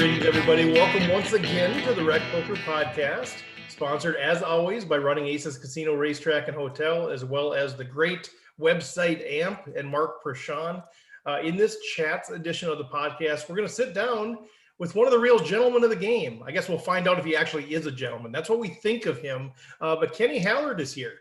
Greetings, everybody. Welcome once again to the Rec Poker Podcast, sponsored as always by Running Aces Casino, Racetrack, and Hotel, as well as the great website AMP and Mark Prashant. In this chat edition of the podcast, we're going to sit down with one of the real gentlemen of the game. I guess we'll find out if he actually is a gentleman. That's what we think of him. But Kenny Hallaert is here.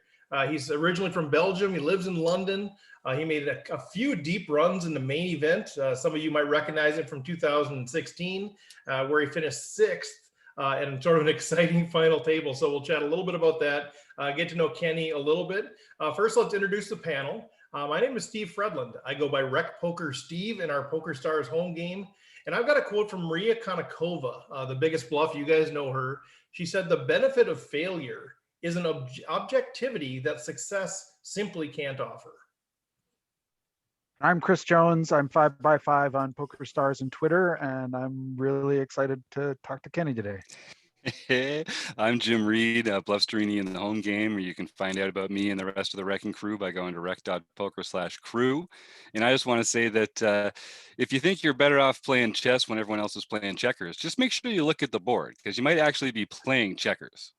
He's originally from Belgium. He lives in London. He made a few deep runs in the main event. Some of you might recognize it from 2016, where he finished sixth and sort of an exciting final table. So we'll chat a little bit about that, get to know Kenny a little bit. First, let's introduce the panel. My name is Steve Fredland. I go by Rec Poker Steve in our Poker Stars home game. And I've got a quote from Maria Konnikova, the biggest bluff. You guys know her. She said, "The benefit of failure is an objectivity that success simply can't offer." I'm Chris Jones. I'm 5x5 on Poker Stars and Twitter, and I'm really excited to talk to Kenny today. Hey, I'm Jim Reed, Bluff Sterini in the home game, where you can find out about me and the rest of the wrecking crew by going to rec.poker/crew. And I just want to say that if you think you're better off playing chess when everyone else is playing checkers, just make sure you look at the board, because you might actually be playing checkers.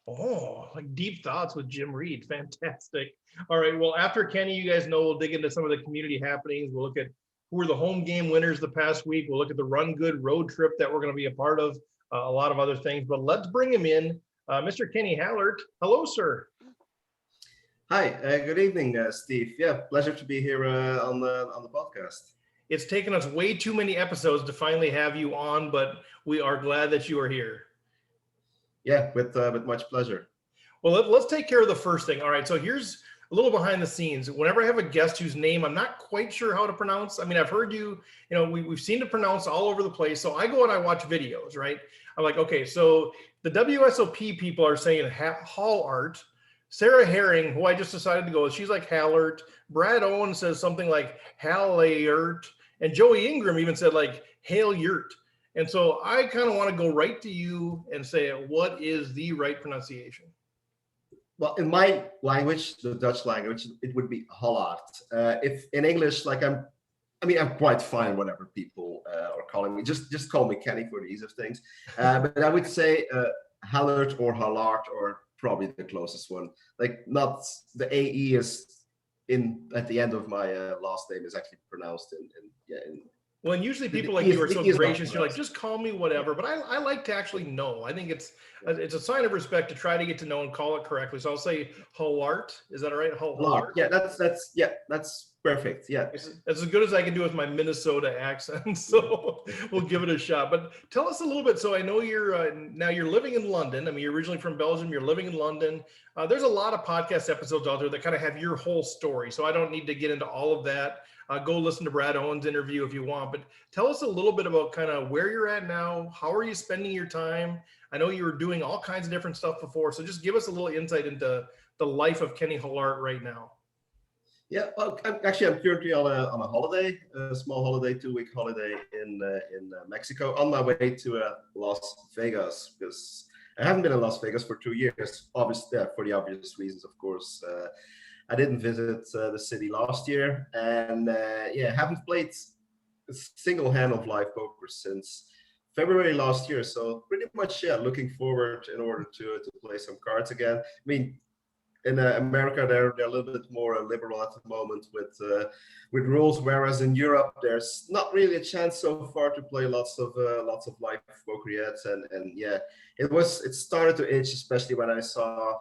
Oh, like deep thoughts with Jim Reed. Fantastic. All right. Well, after Kenny, you guys know, we'll dig into some of the community happenings. We'll look at who were the home game winners the past week. We'll look at the Run Good road trip that we're going to be a part of, a lot of other things. But let's bring him in. Mr. Kenny Hallaert. Hello, sir. Hi. Good evening, Steve. Yeah, pleasure to be here on the podcast. It's taken us way too many episodes to finally have you on, but we are glad that you are here. Yeah, with much pleasure. Well, let's take care of the first thing. All right, so here's a little behind the scenes. Whenever I have a guest whose name I'm not quite sure how to pronounce, I mean, I've heard we've seen it pronounced all over the place. So I go and I watch videos, right? I'm like, okay, so the WSOP people are saying Hallaert. Sarah Herring, who I just decided to go with, she's like Hallaert. Brad Owen says something like Hallaert. And Joey Ingram even said like Hallaert. And so I kind of want to go right to you and say, what is the right pronunciation? Well, in my language, the Dutch language, it would be Hallaert. If in English, I'm quite fine whatever people are calling me. Just call me Kenny for the ease of things. But I would say Hallaert or Hallaert or probably the closest one. Like not the AE is at the end of my last name is actually pronounced in Well, and usually people like you are so gracious. You're like, just call me whatever. But I like to actually know. I think it's a sign of respect to try to get to know and call it correctly. So I'll say Hallaert. Is that all right? Hallaert. Yeah, that's perfect. Yeah, it's as good as I can do with my Minnesota accent. So we'll give it a shot. But tell us a little bit. So I know you're now you're living in London. I mean, you're originally from Belgium. You're living in London. There's a lot of podcast episodes out there that kind of have your whole story. So I don't need to get into all of that. Go listen to Brad Owen's interview if you want, but tell us a little bit about kind of where you're at now. How are you spending your time? I know you were doing all kinds of different stuff before, so just give us a little insight into the life of Kenny Hallaert right now. Yeah, well, I'm currently on a holiday, a small holiday, 2-week holiday in Mexico, on my way to Las Vegas, because I haven't been in Las Vegas for 2 years, obviously, for the obvious reasons, of course. I didn't visit the city last year, and haven't played a single hand of live poker since February last year. So pretty much, looking forward in order to play some cards again. I mean, in America, they're a little bit more liberal at the moment with rules, whereas in Europe, there's not really a chance so far to play lots of live poker yet. And it started to itch, especially when I saw.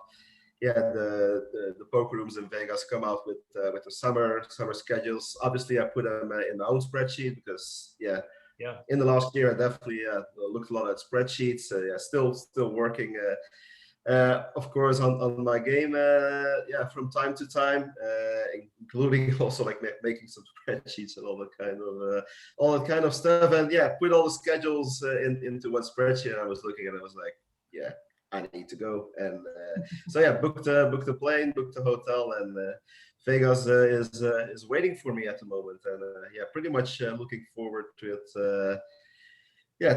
The poker rooms in Vegas come out with the summer schedules. Obviously, I put them in my own spreadsheet because in the last year I definitely looked a lot at spreadsheets. Still working, of course, on my game. From time to time, including also like making some spreadsheets and all that kind of stuff. And put all the schedules into one spreadsheet. I was looking at it. I was like, I need to go, and booked a plane, booked a hotel, and Vegas is waiting for me at the moment, and pretty much looking forward to it.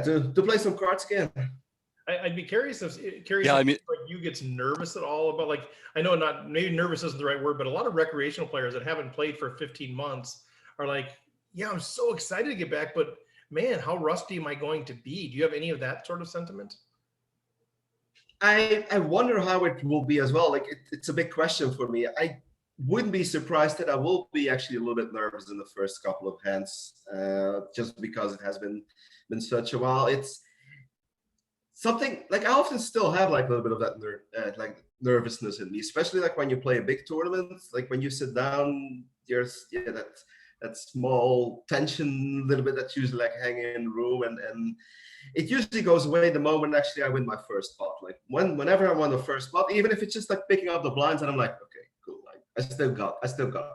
To play some cards again. I'd be curious if you get nervous at all about, like, I know maybe nervous isn't the right word, but a lot of recreational players that haven't played for 15 months are like, I'm so excited to get back, but man, how rusty am I going to be? Do you have any of that sort of sentiment? I wonder how it will be as well. Like it's a big question for me. I wouldn't be surprised that I will be actually a little bit nervous in the first couple of hands, just because it has been such a while. It's something like I often still have like a little bit of that like nervousness in me, especially like when you play a big tournament. Like when you sit down, there's that small tension, a little bit that's usually like hanging in the room, and it usually goes away the moment actually I win my first pot. Like whenever I won the first pot, even if it's just like picking up the blinds, and I'm like, okay, cool. Like I still got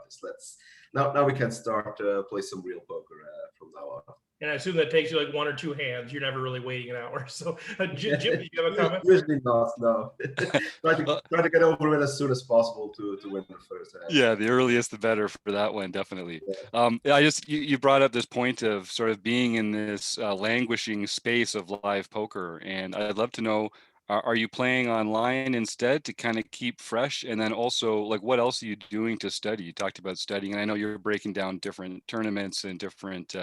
this. Let's now we can start to play some real poker from now on. And I assume that takes you like 1 or 2 hands. You're never really waiting an hour. So, Jim, do you have a comment? Usually not. No. try to get over it as soon as possible to win the first hand. Yeah, the earliest the better for that one, definitely. Yeah. You brought up this point of sort of being in this languishing space of live poker, and I'd love to know, are you playing online instead to kind of keep fresh? And then also, like, what else are you doing to study? You talked about studying, and I know you're breaking down different tournaments and different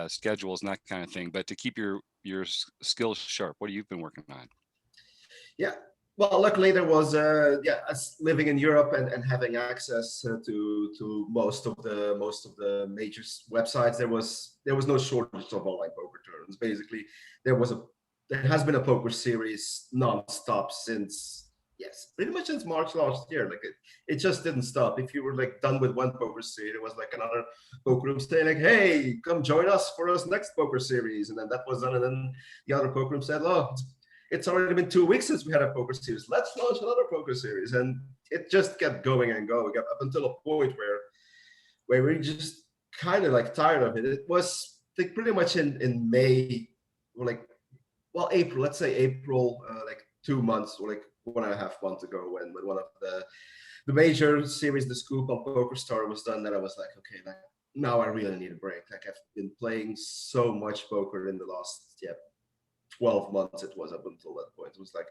schedules and that kind of thing, but to keep your skills sharp, what have you been working on? Yeah. Well, luckily there was us living in Europe and having access to most of the major websites. There was no shortage of online poker tournaments. Basically, there has been a poker series non-stop since pretty much since March last year. Like it just didn't stop. If you were like done with one poker series, there was like another poker room saying like, hey, come join us for this next poker series, and then that was done, and then the other poker room said, oh, it's already been 2 weeks since we had a poker series. Let's launch another poker series. And it just kept going and going up until a point where we just kind of like tired of it. It was like pretty much in May, or like, well, April, let's say April, like 2 months or like 1.5 months ago when one of the major series, the Scoop on Poker Star was done, then I was like, okay, like now I really need a break. Like I've been playing so much poker in the last 12 months it was up until that point. It was like,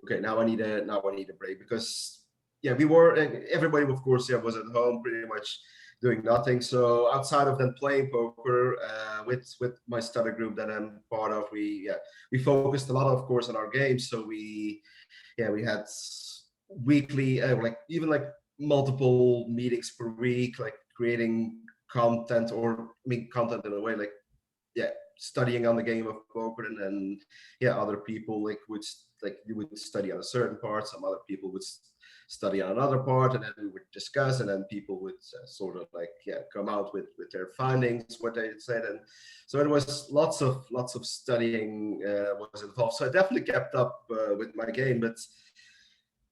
okay, now I need a break, because everybody of course was at home pretty much doing nothing. So outside of then playing poker with my study group that I'm part of, we focused a lot of course on our games. So we had weekly like even like multiple meetings per week, like creating content, or content in a way like studying on the game of poker, and then other people would study on a certain part, some other people would study on another part, and then we would discuss, and then people would sort of come out with their findings, what they said. And so it was lots of studying was involved. So I definitely kept up with my game, but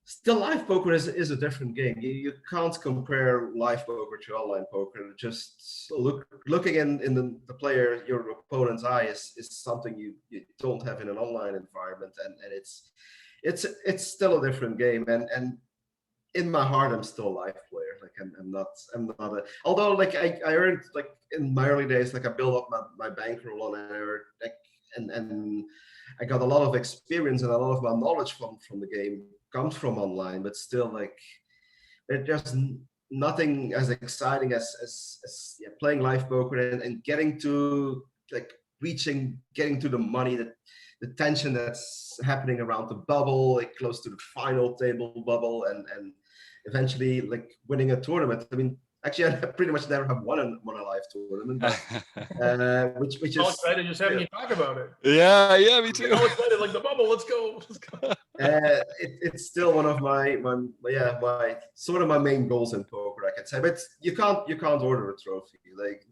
still live poker is a different game. You can't compare live poker to online poker. Just looking in the player, your opponent's eye is something you don't have in an online environment, and it's still a different game. And in my heart, I'm still a live player. Like I'm not although like I earned, like in my early days, like I built up my bankroll, and I earned and I got a lot of experience, and a lot of my knowledge from the game comes from online, but still like there's just nothing as exciting as playing live poker and getting to getting to the money, that the tension that's happening around the bubble, like close to the final table bubble, and eventually like winning a tournament. I mean, actually, I pretty much never have won a live tournament, but, which is excited just having you talk about it. Yeah, me too. All excited, like the bubble. Let's go. It's still one of my sort of my main goals in poker, I can say. But you can't order a trophy. Like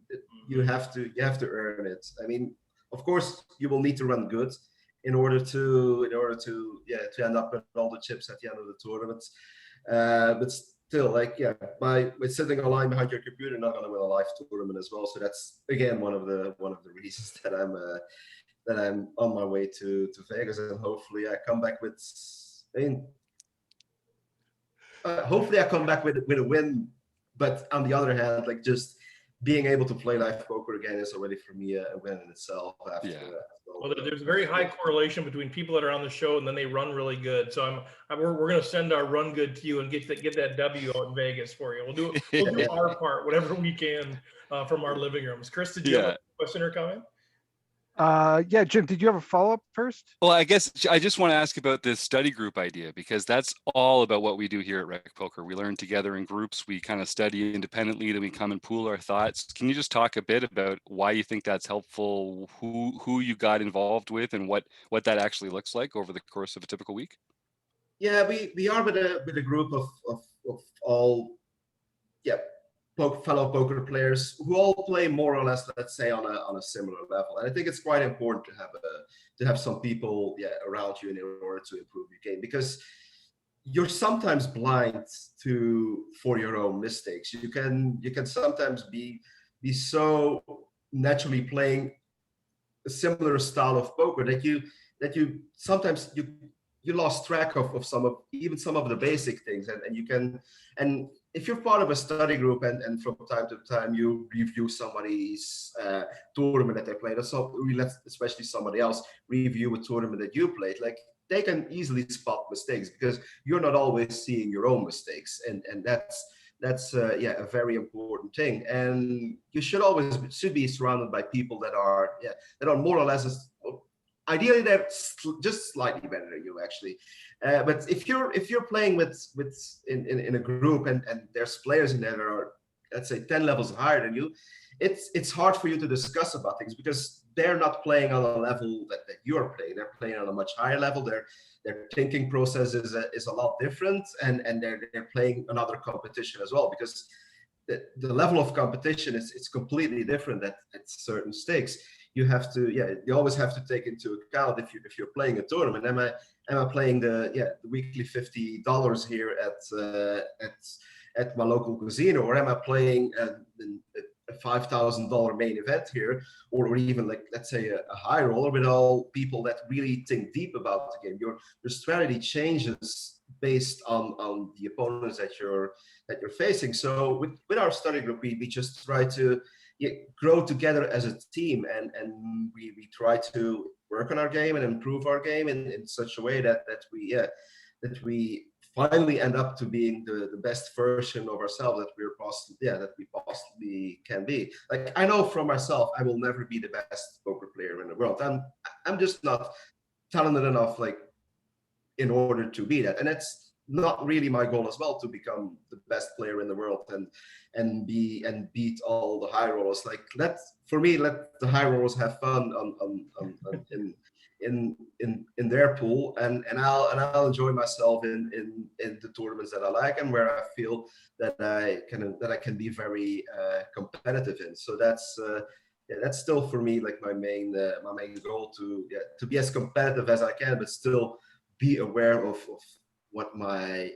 you have to earn it. I mean, of course, you will need to run good in order to end up with all the chips at the end of the tournament. But still, by sitting online behind your computer, you're not going to win a live tournament as well. So that's again one of the reasons that I'm on my way to Vegas, and hopefully I come back with. Hopefully I come back with a win. But on the other hand, like just being able to play live poker again is already for me a win in itself. Well, there's a very high correlation between people that are on the show and then they run really good. So we're going to send our run good to you and get that W out in Vegas for you. We'll do our part, whatever we can from our living rooms. Chris, did you have a question or comment? Yeah, Jim, did you have a follow-up first? Well, I guess I just want to ask about this study group idea, because that's all about what we do here at Rec Poker. We learn together in groups, we kind of study independently, then we come and pool our thoughts. Can you just talk a bit about why you think that's helpful, who you got involved with, and what that actually looks like over the course of a typical week? Yeah, we are with a group of all fellow poker players who all play more or less, let's say, on a similar level. And I think it's quite important to have some people around you in order to improve your game, because you're sometimes blind for your own mistakes. You can sometimes be so naturally playing a similar style of poker that you sometimes you lost track of some of the basic things, and if you're part of a study group and from time to time you review somebody's tournament that they played, or so especially somebody else review a tournament that you played, like, they can easily spot mistakes because you're not always seeing your own mistakes, and that's a very important thing. And you should be surrounded by people that are more or less ideally they're just slightly better than you, actually. But if you're playing with in a group and there's players in there that are, let's say, 10 levels higher than you, it's hard for you to discuss about things because they're not playing on a level that you're playing. They're playing on a much higher level. Their thinking process is a lot different, and they're playing another competition as well, because the level of competition is completely different at certain stakes. You always have to take into account if you're playing a tournament. Am I playing the weekly $50 here at my local casino, or am I playing a $5,000 main event here, or even, like, let's say a high roller with all people that really think deep about the game? Your strategy changes based on the opponents that you're facing. So with our study group, we just try to grow together as a team, and we try to work on our game and improve our game in such a way that we finally end up to being the best version of ourselves that we possibly can be. Like, I know from myself, I will never be the best poker player in the world. I'm just not talented enough, like, in order to be that. And that's not really my goal as well, to become the best player in the world and beat all the high rollers. Like, let the high rollers have fun in their pool, and I'll enjoy myself in the tournaments that I like and where I feel that I can be very competitive in. So that's still for me, like, my main goal, to be as competitive as I can, but still be aware of what my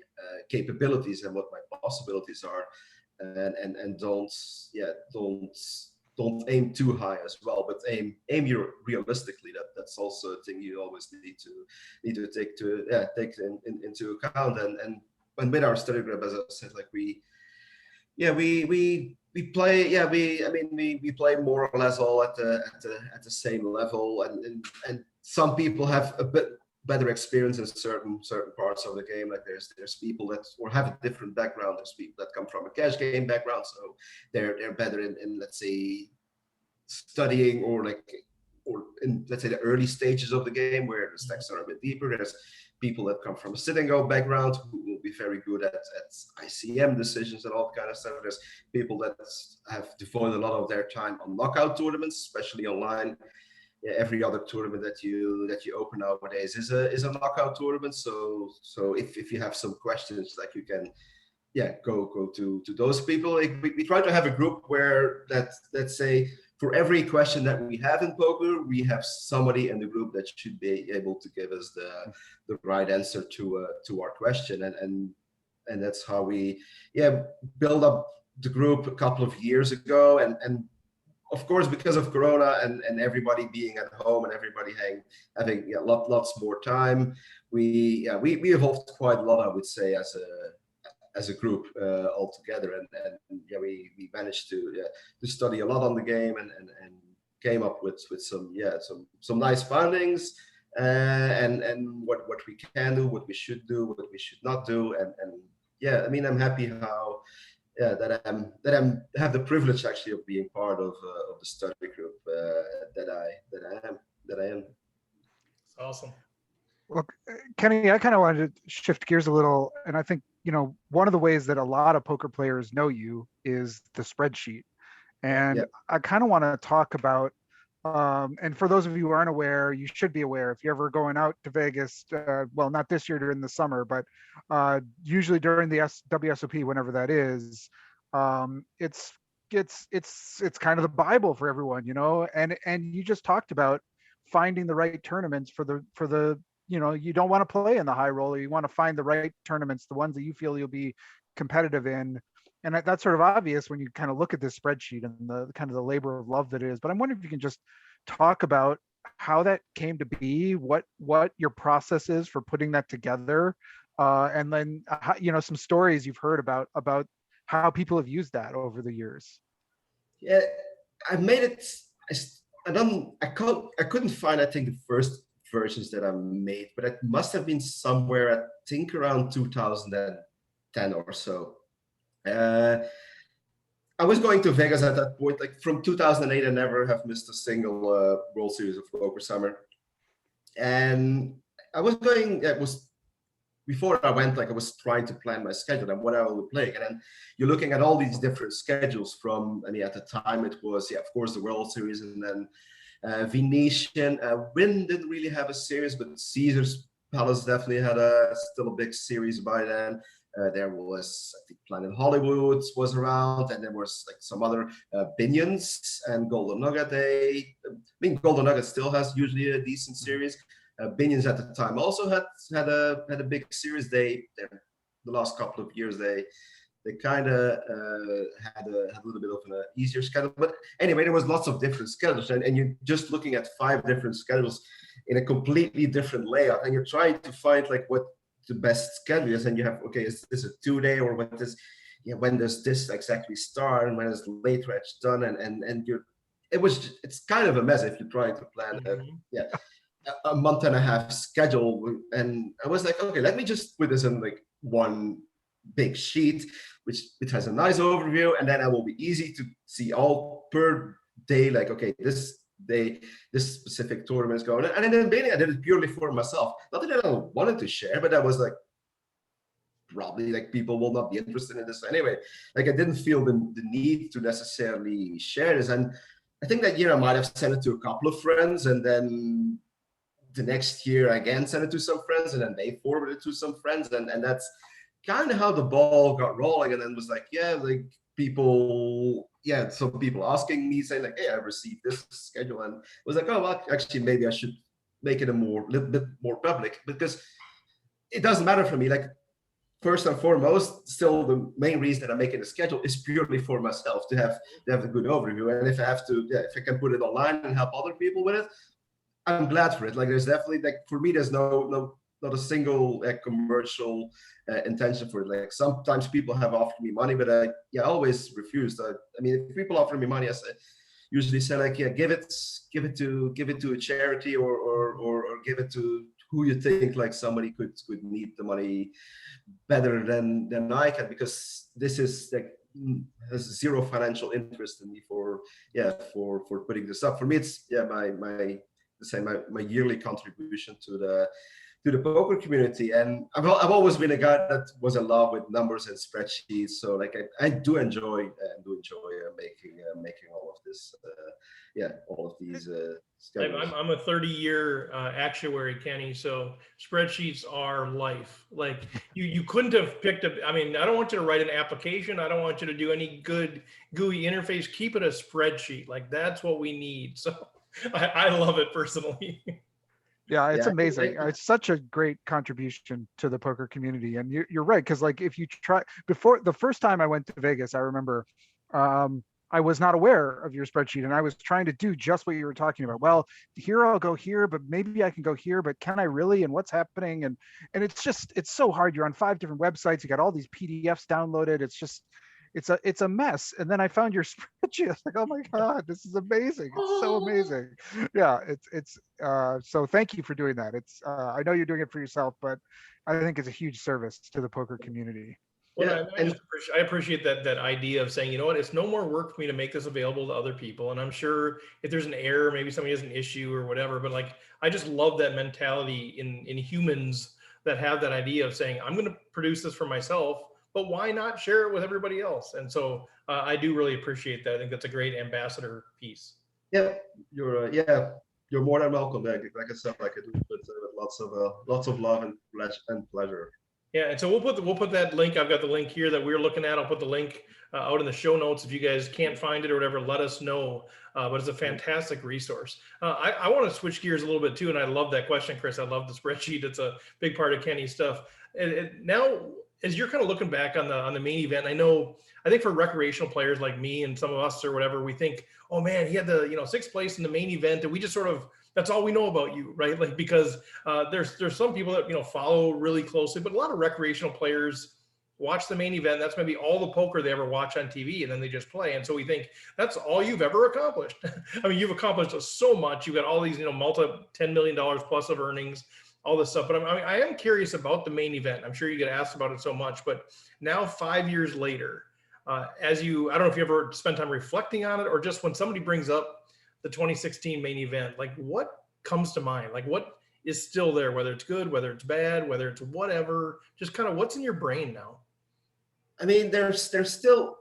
capabilities and what my possibilities are, and don't aim too high as well, but aim realistically. That's also a thing you always need to take into account. And with our study group, as I said, like, we play more or less all at the same level, and some people have a bit better experience in certain parts of the game. Like, there's people that have a different background. There's people that come from a cash game background, so they're better in let's say studying, or in, let's say, the early stages of the game where the stacks are a bit deeper. There's people that come from a sit and go background who will be very good at ICM decisions and all that kind of stuff. There's people that have devoted a lot of their time on knockout tournaments, especially online. Every other tournament that you open nowadays is a knockout tournament. So if you have some questions, like, you can go to those people. Like, we try to have a group where let's say, for every question that we have in poker, we have somebody in the group that should be able to give us the right answer to our question, and that's how we build up the group a couple of years ago. And of course, because of Corona and everybody being at home and everybody having lots more time, we evolved quite a lot, I would say, as a group altogether, and we managed to study a lot on the game and came up with some nice findings, and what we can do, what we should do, what we should not do, and I mean, I'm happy how. That I have the privilege, actually, of being part of the study group, that I am. It's awesome. Look, Kenny, I kind of wanted to shift gears a little, and I think one of the ways that a lot of poker players know you is the spreadsheet, and Yeah. I kind of want to talk about. And for those of you who aren't aware, you should be aware if you're ever going out to Vegas. Well, not this year during the summer, but usually during the WSOP, whenever that is, it's kind of the Bible for everyone, And you just talked about finding the right tournaments for the you don't want to play in the high roller. You want to find the right tournaments, the ones that you feel you'll be competitive in. And that's sort of obvious when you kind of look at this spreadsheet and the kind of the labor of love that it is. But I'm wondering if you can just talk about how that came to be, what your process is for putting that together, and then some stories you've heard about how people have used that over the years. Yeah, I made it. I couldn't find, I think, the first versions that I made, but it must have been somewhere, I think, around 2010 or so. I was going to Vegas at that point. Like from 2008, I never have missed a single World Series of Poker Summer. And I was going. It was before I went. Like I was trying to plan my schedule and what I will be playing. And then you're looking at all these different schedules. From, I mean, at the time it was, of course, the World Series, and then Venetian. Wynn didn't really have a series, but Caesar's Palace definitely had still a big series by then. There was, I think, Planet Hollywood was around, and there was like some other Binions and Golden Nugget. I mean, Golden Nugget still has usually a decent series. Binions at the time also had a big series. The last couple of years they kind of had a little bit of an easier schedule. But anyway, there was lots of different schedules, and you're just looking at 5 different schedules in a completely different layout, and you're trying to find like what the best schedule is, and you have, okay, is this a 2-day, or what is, when does this exactly start, and when is the late reg done, and it's kind of a mess if you're trying to plan a month and a half schedule. And I was like, okay, let me just put this in like one big sheet, which it has a nice overview, and then it will be easy to see all per day, like, okay, this day this specific tournament is going on. And then mainly I did it purely for myself, not that I wanted to share, but I was like, probably like people will not be interested in this anyway. Like I didn't feel the need to necessarily share this. And I think that year I might have sent it to a couple of friends, and then the next year I again sent it to some friends, and then they forwarded it to some friends, and that's kind of how the ball got rolling. And then was like, some people asking me, saying like, hey, I received this schedule, and was like, oh, well, actually maybe I should make it little bit more public, because it doesn't matter for me. Like, first and foremost, still the main reason that I'm making the schedule is purely for myself, to have a good overview. And if I have to, if I can put it online and help other people with it, I'm glad for it. Like, there's definitely, like, for me, there's not a single commercial intention for it. Like, sometimes people have offered me money, but I always refused. I mean, if people offer me money, I usually say like, give it to a charity, or give it to who you think like somebody could need the money better than I can, because this is like has zero financial interest in me for putting this up. For me, it's my yearly contribution to the poker community. And I've always been a guy that was in love with numbers and spreadsheets. So like I do enjoy making all of this, all of these schedules. I'm a 30-year actuary, Kenny. So spreadsheets are life. Like you couldn't have picked I mean, I don't want you to write an application. I don't want you to do any good GUI interface. Keep it a spreadsheet. Like, that's what we need. So I love it personally. Yeah, it's amazing. It's such a great contribution to the poker community. And you're right, because like if you try, before the first time I went to Vegas, I remember I was not aware of your spreadsheet, and I was trying to do just what you were talking about. Well, here I'll go here, but maybe I can go here, but can I really? And what's happening? And it's so hard. You're on 5 different websites. You got all these PDFs downloaded. It's a mess. And then I found your spreadsheet. I was like, oh my God, this is amazing. It's so amazing. Yeah, so thank you for doing that. I know you're doing it for yourself, but I think it's a huge service to the poker community. Well, Yeah, and I appreciate that idea of saying, you know what, it's no more work for me to make this available to other people. And I'm sure if there's an error, maybe somebody has an issue or whatever, but like, I just love that mentality in humans that have that idea of saying, I'm going to produce this for myself, but why not share it with everybody else? And so I do really appreciate that. I think that's a great ambassador piece. yeah, you're more than welcome. Like I said, like I do with lots of love and pleasure. Yeah, and so we'll put that link. I've got the link here that we're looking at. I'll put the link out in the show notes. If you guys can't find it or whatever, let us know. But it's a fantastic resource. I want to switch gears a little bit too, and I love that question, Chris. I love the spreadsheet. It's a big part of Kenny's stuff. And now, as you're kind of looking back on the main event, I think for recreational players like me and some of us or whatever, we think, oh man, he had the sixth place in the main event, and we just sort of, that's all we know about you, right? Like, because there's some people that follow really closely, but a lot of recreational players watch the main event. That's maybe all the poker they ever watch on TV, and then they just play. And so we think that's all you've ever accomplished. I mean, you've accomplished so much. You've got all these multi $10 million plus of earnings, all this stuff. But I am curious about the main event. I'm sure you get asked about it so much, but now 5 years later, I don't know if you ever spent time reflecting on it, or just when somebody brings up the 2016 main event, like what comes to mind? Like what is still there, whether it's good, whether it's bad, whether it's whatever, just kind of what's in your brain now? I mean, there's still,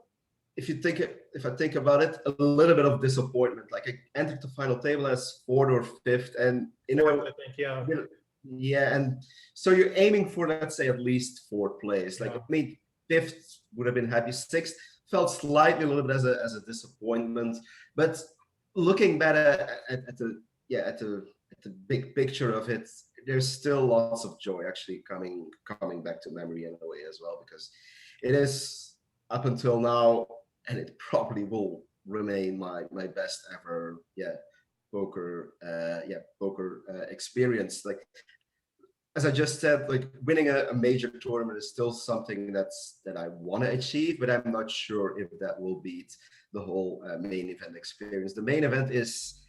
if I think about it, a little bit of disappointment. Like I entered the final table as fourth or fifth, and I think, yeah, and so you're aiming for, let's say, at least fourth place. Like, I mean, fifth would have been happy. Sixth felt slightly a little bit as a disappointment, but looking back at the big picture of it, there's still lots of joy actually coming back to memory in a way as well, because it is up until now, and it probably will remain my best ever poker experience. Like as I just said, like winning a major tournament is still something that I want to achieve, but I'm not sure if that will beat the whole main event experience. The main event is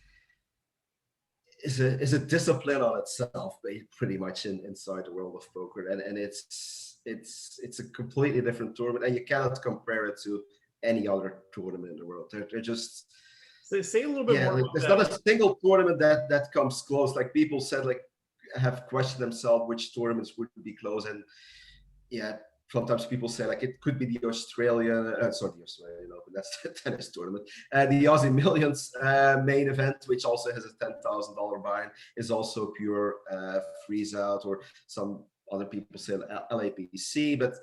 a discipline on itself, pretty much inside the world of poker, and it's a completely different tournament, and you cannot compare it to any other tournament in the world. They're just say a little bit more. Like, there's not a single tournament that comes close. Like people said, like have questioned themselves which tournaments would be close, and sometimes people say like it could be the Australian Open, that's the tennis tournament. The Aussie Millions main event, which also has a $10,000 buy-in, is also pure freeze out, or some other people say LAPC, but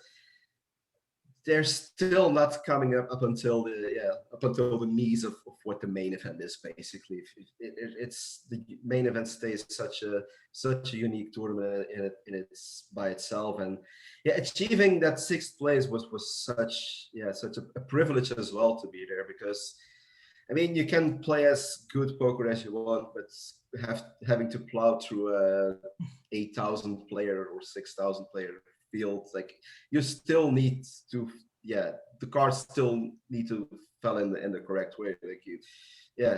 they're still not coming up until the knees of what the main event is. Basically, it's the main event stays such a unique tournament in its by itself, and achieving that sixth place was such a privilege as well to be there, because I mean you can play as good poker as you want, but having to plow through a 8,000 player or 6,000 player field, like you still need to the cards still need to fall in the correct way. Like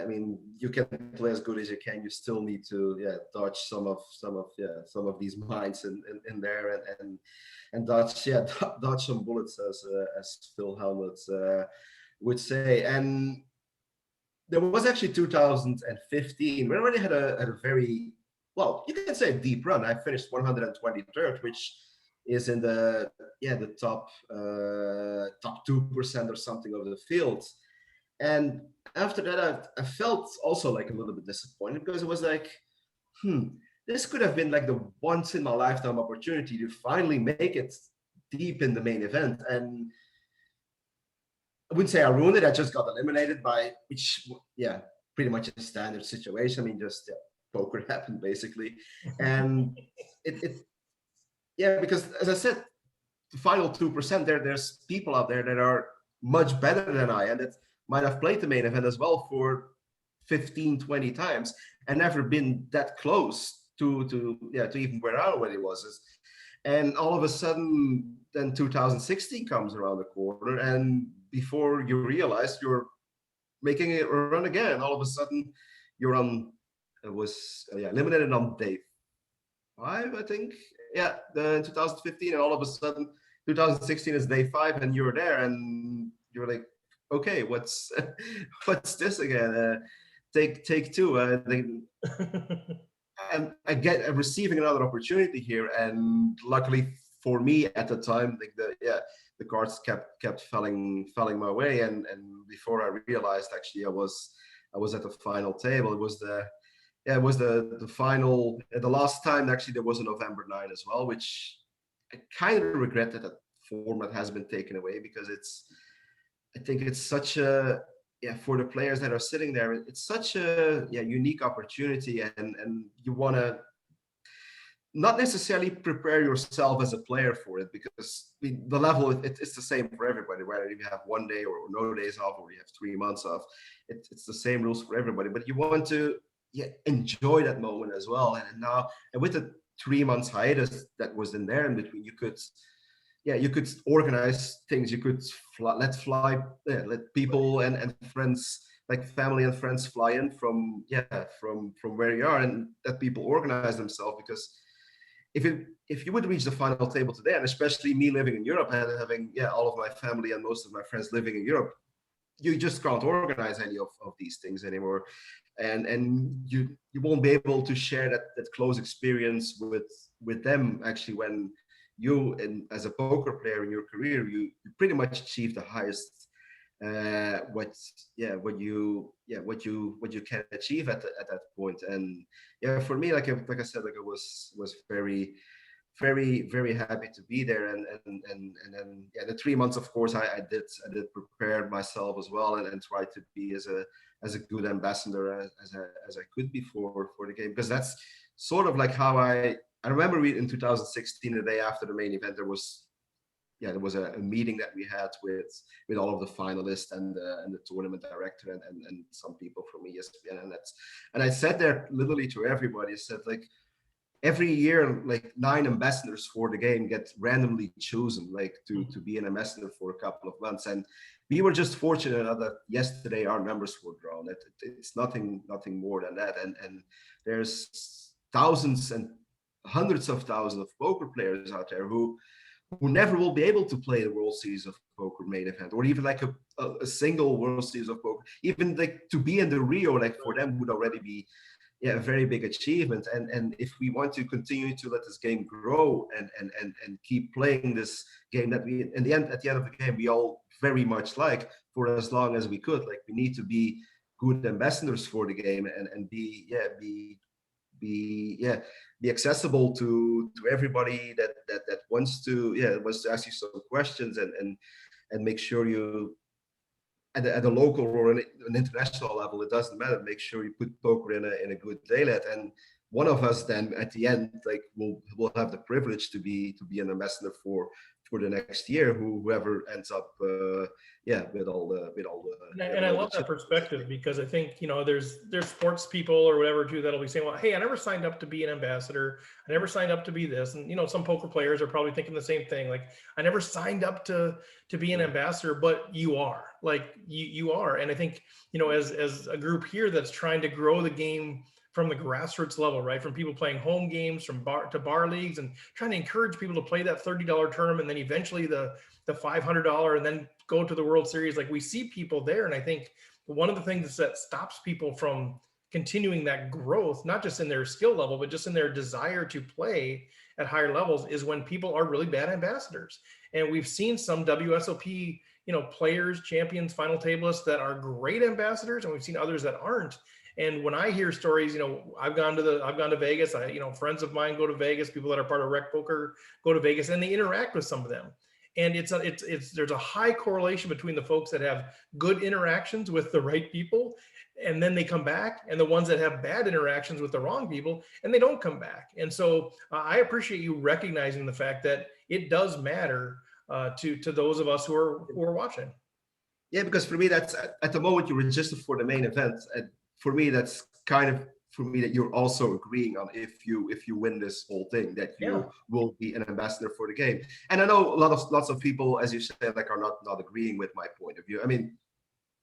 I mean you can play as good as you can, you still need to dodge some of these mines in there, and dodge some bullets, as Phil Helmut would say. And there was actually 2015 we already had a very, well, you can say a deep run. I finished 123rd, which is in the top 2% or something of the field. And after that, I felt also like a little bit disappointed, because it was like, this could have been like the once in my lifetime opportunity to finally make it deep in the main event. And I wouldn't say I ruined it. I just got eliminated by, which, pretty much a standard situation. I mean, just poker happened basically. And because as I said, the final 2%, there's people out there that are much better than I, and that might have played the main event as well for 15, 20 times and never been that close to even where I already was. And all of a sudden, then 2016 comes around the corner, and before you realize you're making it run again, all of a sudden you're on. It was eliminated on day 5, I think. In 2015, and all of a sudden 2016 is day 5, and you're there, and you're like, okay, what's this again? Take 2. And I'm receiving another opportunity here, and luckily for me at the time, like the cards kept falling my way, and before I realized, actually, I was at the final table. It was the final, the last time. Actually, there was a November 9 as well, which I kind of regret that format has been taken away, because I think it's such a, for the players that are sitting there, it's such a unique opportunity, and you want to not necessarily prepare yourself as a player for it, because the level, it's the same for everybody, whether you have 1 day or no days off, or you have 3 months off. It's the same rules for everybody, but you want to enjoy that moment as well. And with the 3 months hiatus that was in there in between, you could organize things. You could let people and friends, like family and friends, fly in from where you are, and let people organize themselves. Because if you would reach the final table today, and especially me living in Europe and having all of my family and most of my friends living in Europe, you just can't organize any of these things anymore, and you won't be able to share that close experience with them, actually, when you, and as a poker player in your career, you pretty much achieve the highest what you can achieve at that point. And for me, like I said, like I was very, very, very happy to be there. And then the 3 months, of course, I did prepare myself as well, and try to be as a good ambassador as I could be for the game, because that's sort of like how I remember in 2016, the day after the main event, there was a meeting that we had with all of the finalists and the tournament director and some people from ESPN, and I said there literally to everybody, I said, like, every year, like 9 ambassadors for the game get randomly chosen, like to be an ambassador for a couple of months, and we were just fortunate that yesterday our numbers were drawn. It's nothing more than that, and there's thousands and hundreds of thousands of poker players out there who never will be able to play the World Series of Poker main event, or even like a single World Series of Poker. Even like to be in the Rio, like for them, would already be a very big achievement. And if we want to continue to let this game grow and keep playing this game that we at the end of the game we all very much like, for as long as we could, like, we need to be good ambassadors for the game and be accessible to everybody that wants to ask you some questions, and make sure you at a local or an international level, it doesn't matter, make sure you put poker in a good daylight. And one of us then at the end, like, will have the privilege to be an ambassador for the next year, whoever ends up with all the and I love that perspective, because I think, there's sports people or whatever too that'll be saying, well, hey, I never signed up to be an ambassador, I never signed up to be this. And some poker players are probably thinking the same thing, like, I never signed up to be an ambassador, but you are, like, you are. And I think, as a group here that's trying to grow the game from the grassroots level, right? From people playing home games, from bar leagues, and trying to encourage people to play that $30 tournament, and then eventually the $500, and then go to the World Series. Like, we see people there. And I think one of the things that stops people from continuing that growth, not just in their skill level, but just in their desire to play at higher levels, is when people are really bad ambassadors. And we've seen some WSOP, players, champions, final tablists that are great ambassadors, and we've seen others that aren't. And when I hear stories, I've gone to Vegas. Friends of mine go to Vegas. People that are part of Rec Poker go to Vegas, and they interact with some of them. And there's a high correlation between the folks that have good interactions with the right people, and then they come back, and the ones that have bad interactions with the wrong people, and they don't come back. And so I appreciate you recognizing the fact that it does matter to those of us who are watching. Yeah, because for me, that's at the moment you register for the main event. And for me, that's kind of that you're also agreeing on, if you win this whole thing, that you will be an ambassador for the game. And I know lots of people, as you said, like, are not agreeing with my point of view. I mean,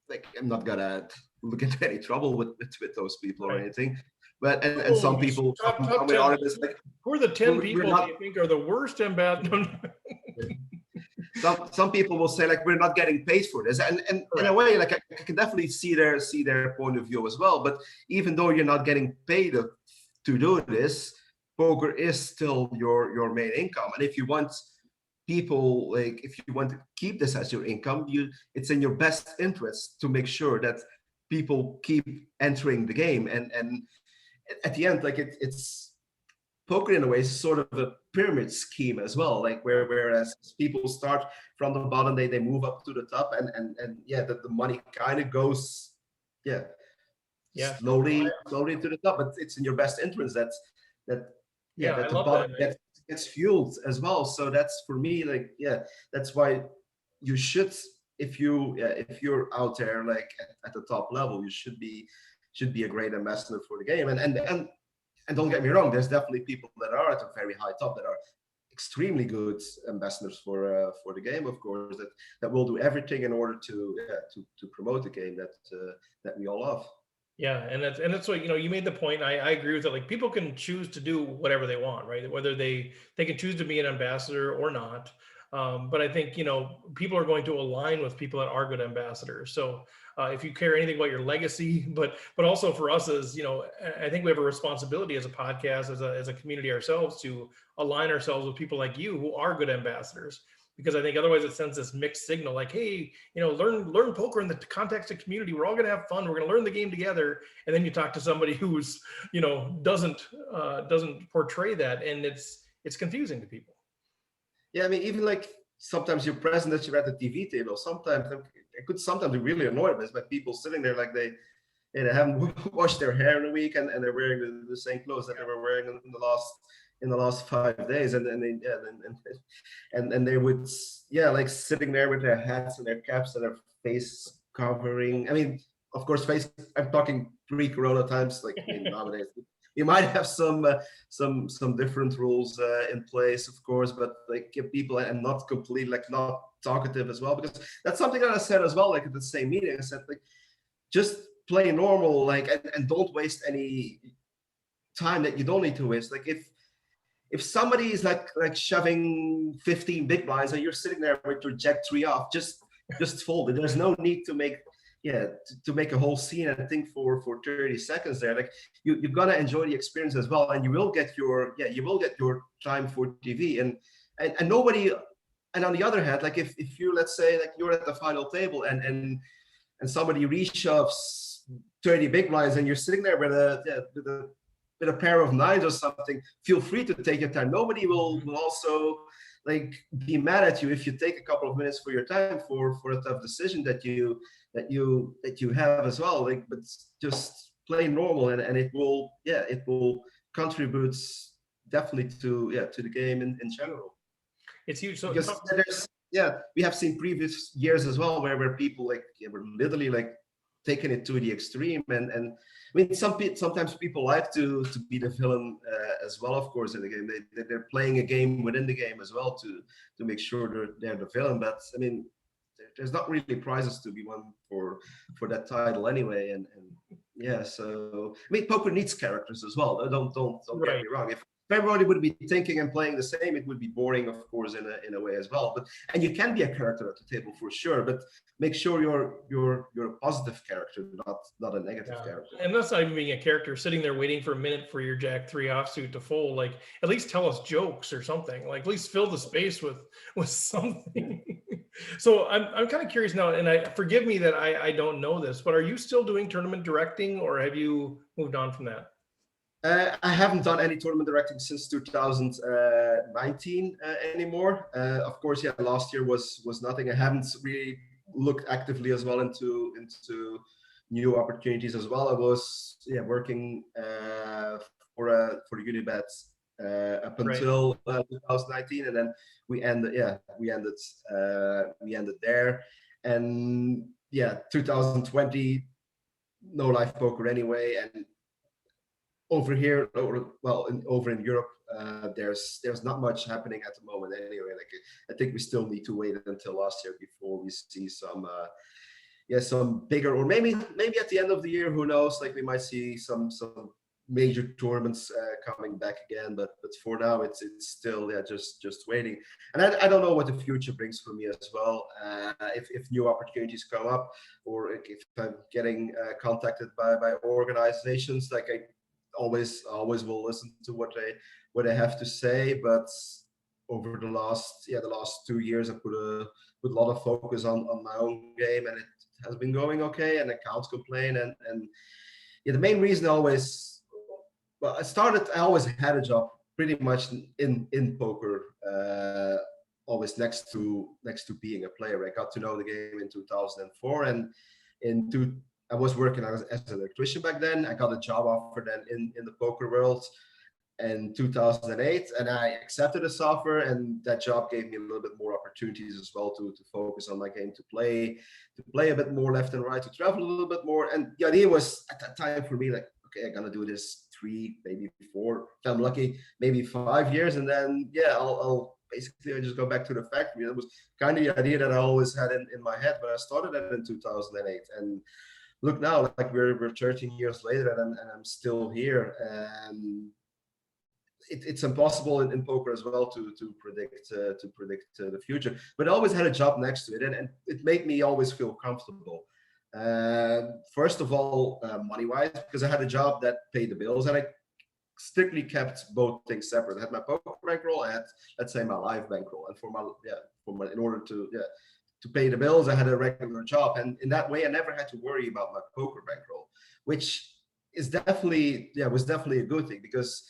like, I'm not gonna look into any trouble with those people or anything. But and some people top 10. Like, who are the 10 people that you think are the worst ambassadors? some people will say like we're not getting paid for this, and in a way, like I can definitely see their point of view as well. But even though you're not getting paid to do this, poker is still your main income, and if you want people, like if you want to keep this as your income, it's in your best interest to make sure that people keep entering the game, and at the end, like it's poker in a way is sort of a pyramid scheme as well, like whereas people start from the bottom, they move up to the top, and yeah, the money kind of goes slowly to the top, but it's in your best interest that I the love bottom that. gets fueled as well. So that's for me, like that's why you should, if you're out there like at the top level, you should be a great ambassador for the game. And don't get me wrong, there's definitely people that are at a very high top that are extremely good ambassadors for the game, of course, that will do everything in order to promote the game that we all love. Yeah, and that's what, you made the point. I agree with it. Like, people can choose to do whatever they want, right? Whether they can choose to be an ambassador or not. But I think, people are going to align with people that are good ambassadors. So if you care anything about your legacy, but also for us as, I think we have a responsibility as a podcast, as a community ourselves, to align ourselves with people like you who are good ambassadors. Because I think otherwise it sends this mixed signal, like, hey, learn poker in the context of community. We're all going to have fun. We're going to learn the game together. And then you talk to somebody who's, doesn't portray that, and it's confusing to people. Yeah, I mean, even like sometimes you're present that you're at the TV table. Sometimes it could sometimes be really annoying by people sitting there like they haven't washed their hair in a week, and they're wearing the same clothes that they were wearing in the last 5 days, and they would like sitting there with their hats and their caps and their face covering. I mean, of course, I'm talking pre-corona times, like nowadays. You might have some different rules in place, of course, but like people and not complete, like not talkative as well, because that's something that I said as well, like at the same meeting. I said, like, just play normal, like, and don't waste any time that you don't need to waste. Like if somebody is like shoving 15 big blinds and you're sitting there with your jack 3 off, just fold it. There's no need to make a whole scene and think for 30 seconds there. Like you're gonna enjoy the experience as well, and you will get your time for TV, and nobody. And on the other hand, like if you, let's say, like you're at the final table and somebody reshoves 30 big blinds and you're sitting there with a pair of nines or something, feel free to take your time. Nobody will also like be mad at you if you take a couple of minutes for your time for a tough decision that you have as well. Like, but just play normal, and it will contribute definitely to the game in general. It's huge. So because we have seen previous years as well where people like were literally like taking it to the extreme, and I mean sometimes people like to be the villain as well, of course, in the game. They're playing a game within the game as well to make sure they're the villain. But I mean, there's not really prizes to be won for that title anyway, and so I mean, poker needs characters as well. Don't get me wrong. If everybody would be thinking and playing the same, it would be boring, of course, in a way as well. And you can be a character at the table for sure, but make sure you're a positive character, not a negative character. And that's not even being a character, sitting there waiting for a minute for your jack 3 offsuit to fold. Like, at least tell us jokes or something. Like, at least fill the space with something. So I'm kind of curious now, and forgive me that I don't know this, but are you still doing tournament directing, or have you moved on from that? I haven't done any tournament directing since 2019 anymore. Of course, last year was nothing. I haven't really looked actively as well into new opportunities as well. I was working for Unibet up until 2019, and then we ended there. And 2020, no live poker anyway, and over here, over in Europe, there's not much happening at the moment anyway. Like, I think we still need to wait until last year before we see some bigger, or maybe at the end of the year, who knows? Like, we might see some major tournaments coming back again, but for now it's still just waiting. And I don't know what the future brings for me as well. If new opportunities come up, or if I'm getting contacted by organizations, like I always will listen to what they have to say. But over the last 2 years, I put a lot of focus on my own game, and it has been going okay, and I can't complain. And the main reason I always had a job pretty much in poker, always next to being a player. I got to know the game in 2004, and I was working as an electrician back then. I got a job offer then in the poker world in 2008, and I accepted this offer, and that job gave me a little bit more opportunities as well to focus on my game, to play a bit more left and right, to travel a little bit more. And the idea was at that time for me, like, okay, I'm gonna do this 3, maybe 4, if I'm lucky, maybe 5 years, and then I'll basically I just go back to the factory. That was kind of the idea that I always had in my head, but I started that in 2008, and look now, like we're 13 years later, and I'm still here. And it's impossible in poker as well to predict the future. But I always had a job next to it, and it made me always feel comfortable. First of all, money-wise, because I had a job that paid the bills, and I strictly kept both things separate. I had my poker bankroll, I had, let's say, my live bankroll, and for my in order to pay the bills, I had a regular job, and in that way, I never had to worry about my poker bankroll, which was definitely a good thing, because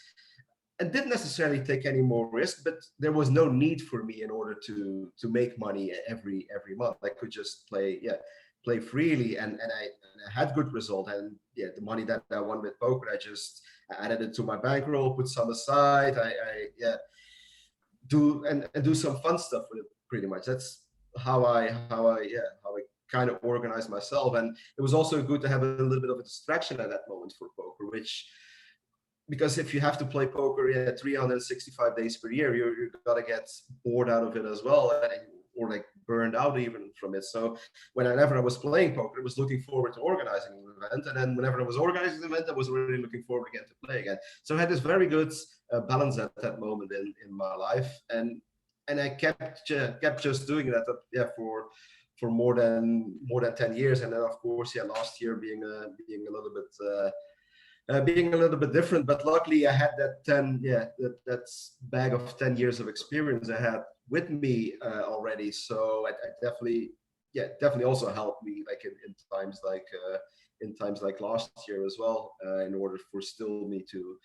I didn't necessarily take any more risk, but there was no need for me in order to make money every month. I could just play freely, and I had good result. And the money that I won with poker, I added it to my bankroll, put some aside. I do some fun stuff with it. Pretty much that's how I kind of organized myself. And it was also good to have a little bit of a distraction at that moment for poker, because if you have to play poker 365 days per year, you're gonna get bored out of it as well, or like burned out even from it. So whenever I was playing poker, I was looking forward to organizing an event, and then whenever I was organizing an event, I was really looking forward again to play again. So I had this very good balance at that moment in my life, and I kept just doing that for more than 10 years. And then of course last year being a little bit different, but luckily I had that bag of 10 years of experience I had with me already. So I definitely also helped me, like in times like last year as well, in order for still me to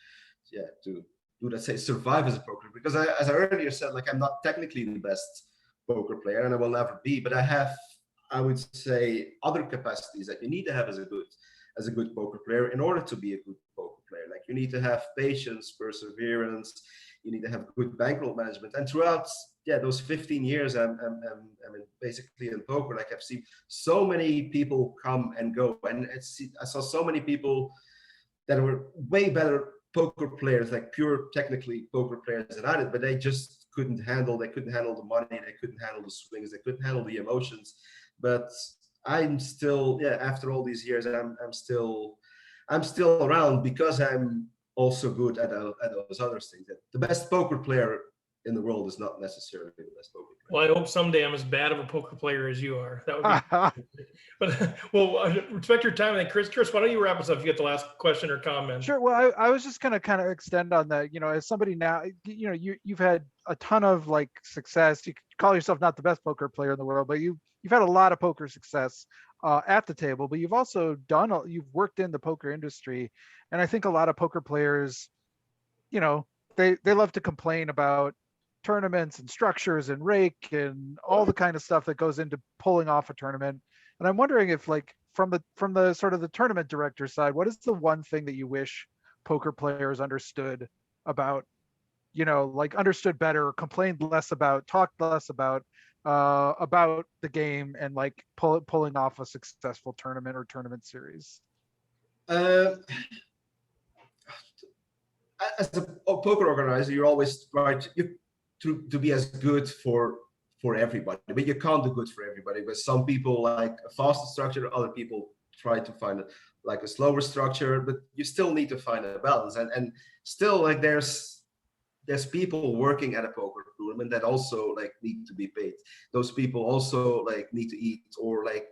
let's say survive as a poker, because as I earlier said, like I'm not technically the best poker player, and I will never be, but I have, I would say, other capacities that you need to have as a good poker player in order to be a good poker player. Like you need to have patience, perseverance, you need to have good bankroll management. And throughout those 15 years I'm basically in poker, like I've seen so many people come and go, and I saw so many people that were way better poker players, like pure technically poker players than I did, but they just couldn't handle the money, they couldn't handle the swings, they couldn't handle the emotions. But I'm still, after all these years, I'm still around, because I'm also good at those other things. The best poker player in the world is not necessarily the best poker player. Well, I hope someday I'm as bad of a poker player as you are. That would be. But well, I respect your time. And Chris, why don't you wrap us up if you get the last question or comment? Sure. Well, I was just gonna kind of extend on that. As somebody now, you've had a ton of like success. You could call yourself not the best poker player in the world, but you've had a lot of poker success at the table. But you've also you've worked in the poker industry, and I think a lot of poker players, they love to complain about tournaments and structures and rake and all the kind of stuff that goes into pulling off a tournament. And I'm wondering if, like, from the sort of the tournament director side, what is the one thing that you wish poker players understood about, like understood better, complained less about, talked less about the game, and like pulling off a successful tournament or tournament series? As a poker organizer, you're always right to be as good for everybody, but you can't do good for everybody, because some people like a faster structure, other people try to find like a slower structure, but you still need to find a balance. And still, like there's people working at a poker tournament that also like need to be paid. Those people also like need to eat or like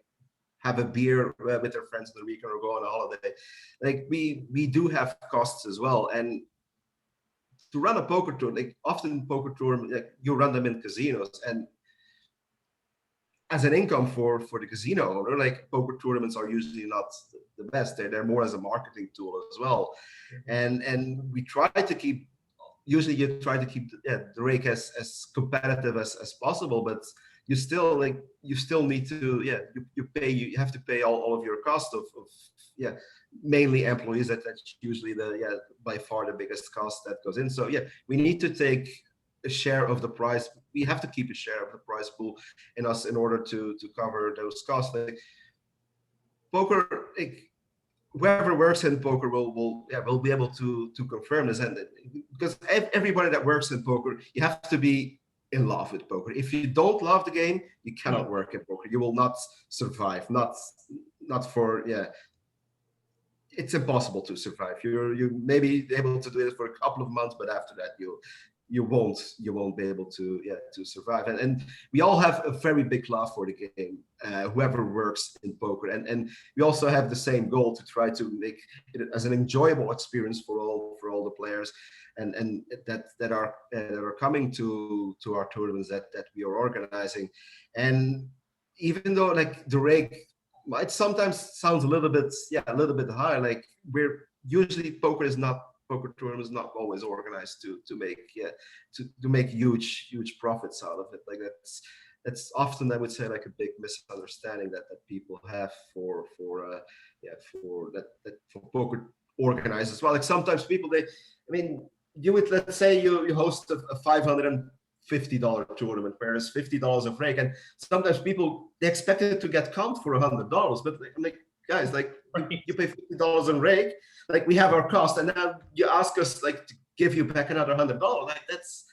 have a beer with their friends on the weekend or go on a holiday. Like we do have costs as well. And to run a poker tour, like often poker tournament, like you run them in casinos, and as an income for the casino owner, like poker tournaments are usually not the best. They're more as a marketing tool as well. And we try to keep, usually you try to keep the rake as competitive as possible, but you still need to you have to pay all of your cost of mainly employees. That's usually by far the biggest cost that goes in. So we need to take a share of the price. We have to keep a share of the prize pool in us in order to cover those costs. Like poker, like whoever works in poker will be able to confirm this. And because everybody that works in poker, you have to be in love with poker. If you don't love the game, you cannot work in poker. You will not survive. Not for it's impossible to survive. You may be able to do it for a couple of months, but after that you won't be able to survive. And we all have a very big love for the game, whoever works in poker, and we also have the same goal to try to make it as an enjoyable experience for all the players and that are coming to our tournaments that we are organizing. And even though like the rate might sometimes sounds a little bit high, like we're usually poker tournaments not always organized to make huge profits out of it. Like that's often, I would say, like a big misunderstanding that people have for poker organizers as well. Like sometimes people you would, let's say you host a $550 tournament where there's $50 of rake, and sometimes people they expect it to get comped for $100, but I'm like, guys, like you pay $50 in rake, like we have our cost, and now you ask us like to give you back another $100. Like that's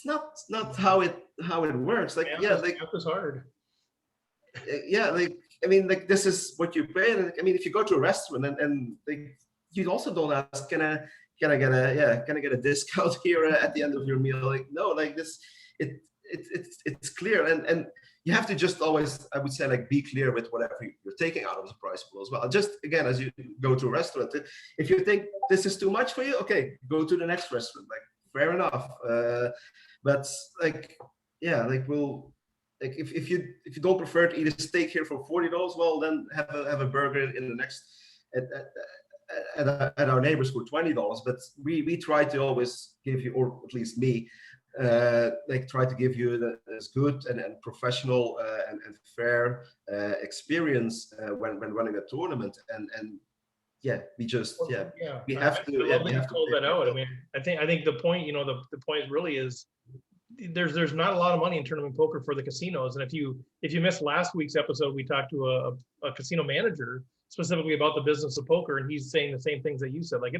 not how it works. Like like it's hard. Like this is what you pay. And if you go to a restaurant and like you also don't ask, can I get a discount here at the end of your meal? Like no, like this it's clear, and you have to just always, I would say, like be clear with whatever you're taking out of the prize pool as well. Just again, as you go to a restaurant, if you think this is too much for you, okay, go to the next restaurant. Like fair enough. But like we'll like if you don't prefer to eat a steak here for $40, well then have a burger in the next at our neighbors for $20. But we try to always give you, or at least me, like try to give you as good and professional and fair experience when running a tournament. And we just we have to call that out. I mean, I think the point, the point really is there's not a lot of money in tournament poker for the casinos. And if you missed last week's episode, we talked to a casino manager specifically about the business of poker, and he's saying the same things that you said. Like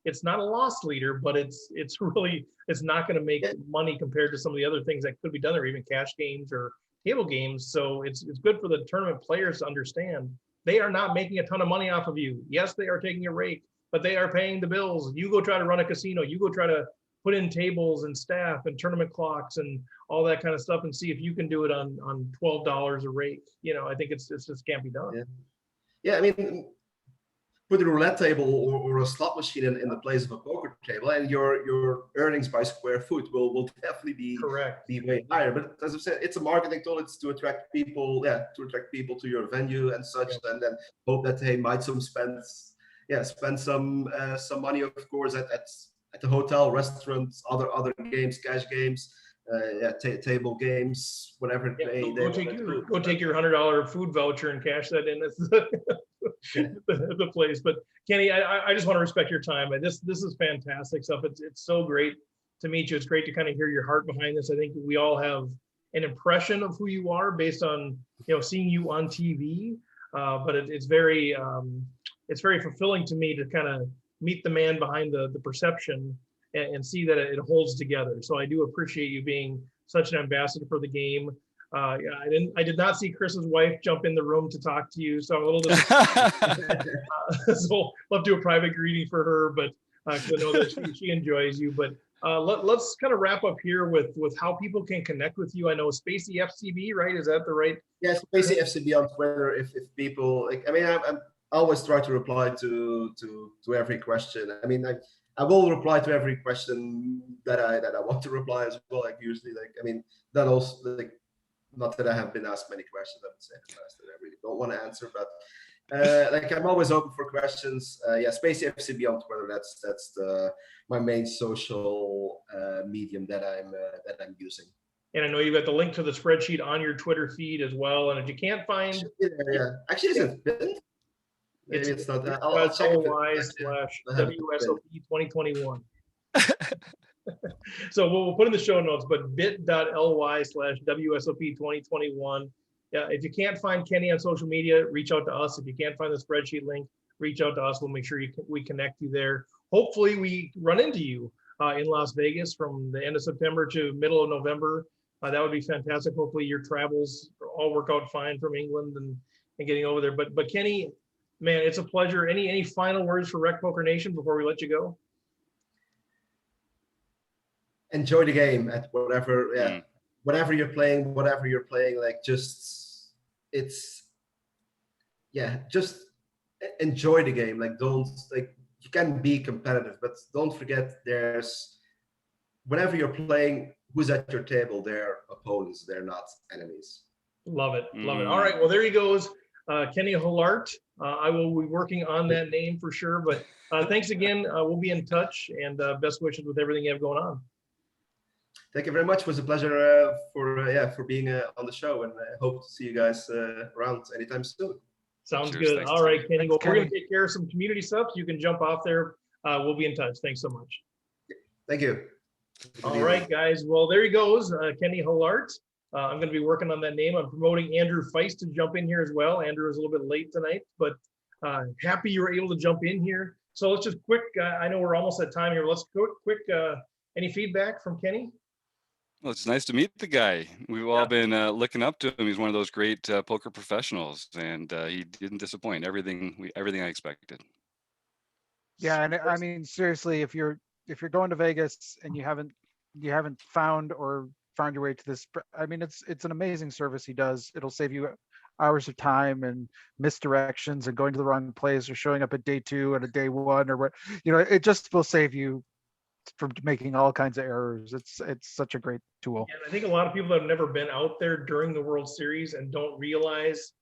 it's not a loss leader, but it's not going to make money compared to some of the other things that could be done there, even cash games or table games. So it's good for the tournament players to understand they are not making a ton of money off of you. Yes, they are taking a rake, but they are paying the bills. You go try to run a casino, you go try to put in tables and staff and tournament clocks and all that kind of stuff, and see if you can do it on $12 a rake. I think it's just can't be done. I mean, put a roulette table or a slot machine in the place of a poker table, and your earnings by square foot will definitely be way higher. But as I said, it's a marketing tool. It's to attract people, to your venue and such, and then hope that they might spend some money, of course, at the hotel, restaurants, other games, cash games. Table games, whatever. Go take your $100 food voucher and cash that in at the place. But Kenny, I just want to respect your time. This is fantastic stuff. It's so great to meet you. It's great to kind of hear your heart behind this. I think we all have an impression of who you are based on seeing you on TV. But it's very fulfilling to me to kind of meet the man behind the perception and see that it holds together. So I do appreciate you being such an ambassador for the game. Yeah, I did not see Chris's wife jump in the room to talk to you, so I'm a little disappointed. So love to do a private greeting for her, but because I know that she enjoys you. But let's kind of wrap up here with how people can connect with you. I know Spacey FCB, right? Is that the right? Yes, basically FCB on Twitter. If people like, I mean, I'm always try to reply to every question. I mean, I will reply to every question that I want to reply as well. Like usually, like I mean, that also like not that I have been asked many questions. I would say in the past that I really don't want to answer, but like I'm always open for questions. Yeah, Spacey FCB on Twitter. That's my main social medium that I'm using. And I know you've got the link to the spreadsheet on your Twitter feed as well. And if you can't find, yeah, actually, is it pinned? Maybe it's not. I'll check /WSOP 2021. So we'll put in the show notes, but bit.ly/WSOP 2021. Yeah, if you can't find Kenny on social media, reach out to us. If you can't find the spreadsheet link, reach out to us. We'll make sure we connect you there. Hopefully we run into you in Las Vegas from the end of September to middle of November. That would be fantastic. Hopefully your travels all work out fine from England and getting over there. But Kenny, man, it's a pleasure. Any final words for Rec Poker Nation before we let you go? Enjoy the game at whatever you're playing, like just enjoy the game. Like don't you can be competitive, but don't forget there's whenever you're playing, who's at your table, they're opponents, they're not enemies. Love it. All right, well there he goes, Kenny Hallaert. I will be working on that name for sure, but thanks again. We'll be in touch, and best wishes with everything you have going on. Thank you very much. It was a pleasure for being on the show, and I hope to see you guys around anytime soon. Sounds Cheers, good. thanks. All right, Kenny. Well, Thanks, we're going Kenny. to take care of some community stuff. So you can jump off there. We'll be in touch. Thanks so much. Thank you. All right, guys. Well, there he goes, Kenny Hallaert. I'm going to be working on that name. I'm promoting Andrew Feist to jump in here as well. Andrew is a little bit late tonight, but happy you were able to jump in here. So let's just quick, I know we're almost at time here. Let's go quick. Any feedback from Kenny? Well, it's nice to meet the guy. We've all been looking up to him. He's one of those great poker professionals, and he didn't disappoint. Everything I expected. Yeah, and I mean seriously, if you're going to Vegas and you haven't found or found your way to this, I mean it's an amazing service he does. It'll save you hours of time and misdirections and going to the wrong place or showing up at day 2 and a day 1 or what, it just will save you from making all kinds of errors. It's such a great tool. And I think a lot of people that have never been out there during the World Series and don't realize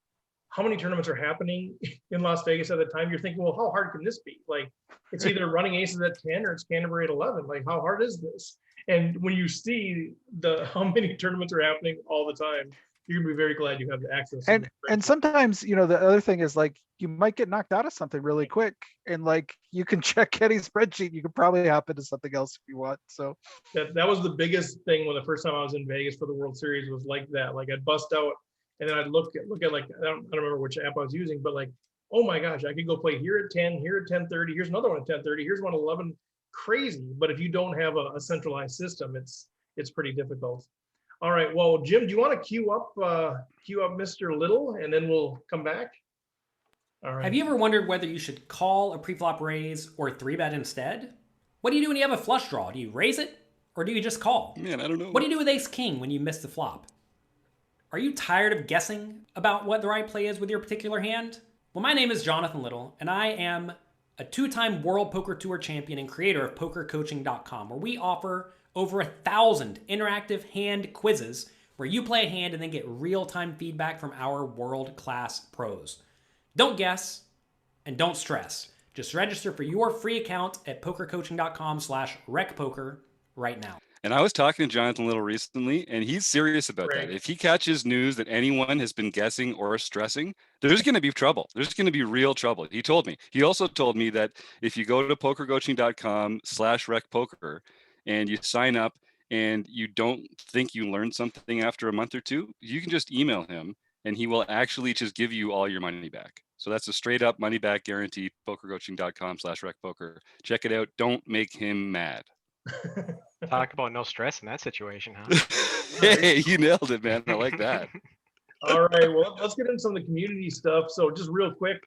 how many tournaments are happening in Las Vegas at the time. You're thinking, well, how hard can this be? Like, it's either running aces at 10 or it's Canterbury at 11. Like, how hard is this? And when you see how many tournaments are happening all the time, you're gonna be very glad you have the access. And sometimes, the other thing is like you might get knocked out of something really quick, and like you can check Kenny's spreadsheet. You could probably hop into something else if you want. So that was the biggest thing when the first time I was in Vegas for the World Series was like that. Like I'd bust out and then I'd look at like I don't remember which app I was using, but like, oh my gosh, I could go play here at 10, here at 10:30. Here's another one at 10:30. Here's one at 11. Crazy. But if you don't have a centralized system, it's pretty difficult. All right. Well, Jim, do you want to queue up Mr. Little, and then we'll come back? All right. Have you ever wondered whether you should call a pre-flop raise or 3-bet instead? What do you do when you have a flush draw? Do you raise it or do you just call? Man, I don't know. What do you do with ace-king when you miss the flop? Are you tired of guessing about what the right play is with your particular hand? Well, my name is Jonathan Little, and I am a 2-time World Poker Tour champion and creator of PokerCoaching.com, where we offer over 1,000 interactive hand quizzes where you play a hand and then get real-time feedback from our world-class pros. Don't guess and don't stress. Just register for your free account at PokerCoaching.com/recpoker right now. And I was talking to Jonathan Little recently, and he's serious about Right. that. If he catches news that anyone has been guessing or stressing, there's going to be trouble. There's going to be real trouble. He told me. He also told me that if you go to PokerCoaching.com/recpoker and you sign up and you don't think you learned something after a month or two, you can just email him and he will actually just give you all your money back. So that's a straight up money back guarantee. PokerCoaching.com/recpoker. Check it out. Don't make him mad. Talk about no stress in that situation, huh? Hey, you nailed it, man. I like that. All right, well, let's get into some of the community stuff. So just real quick,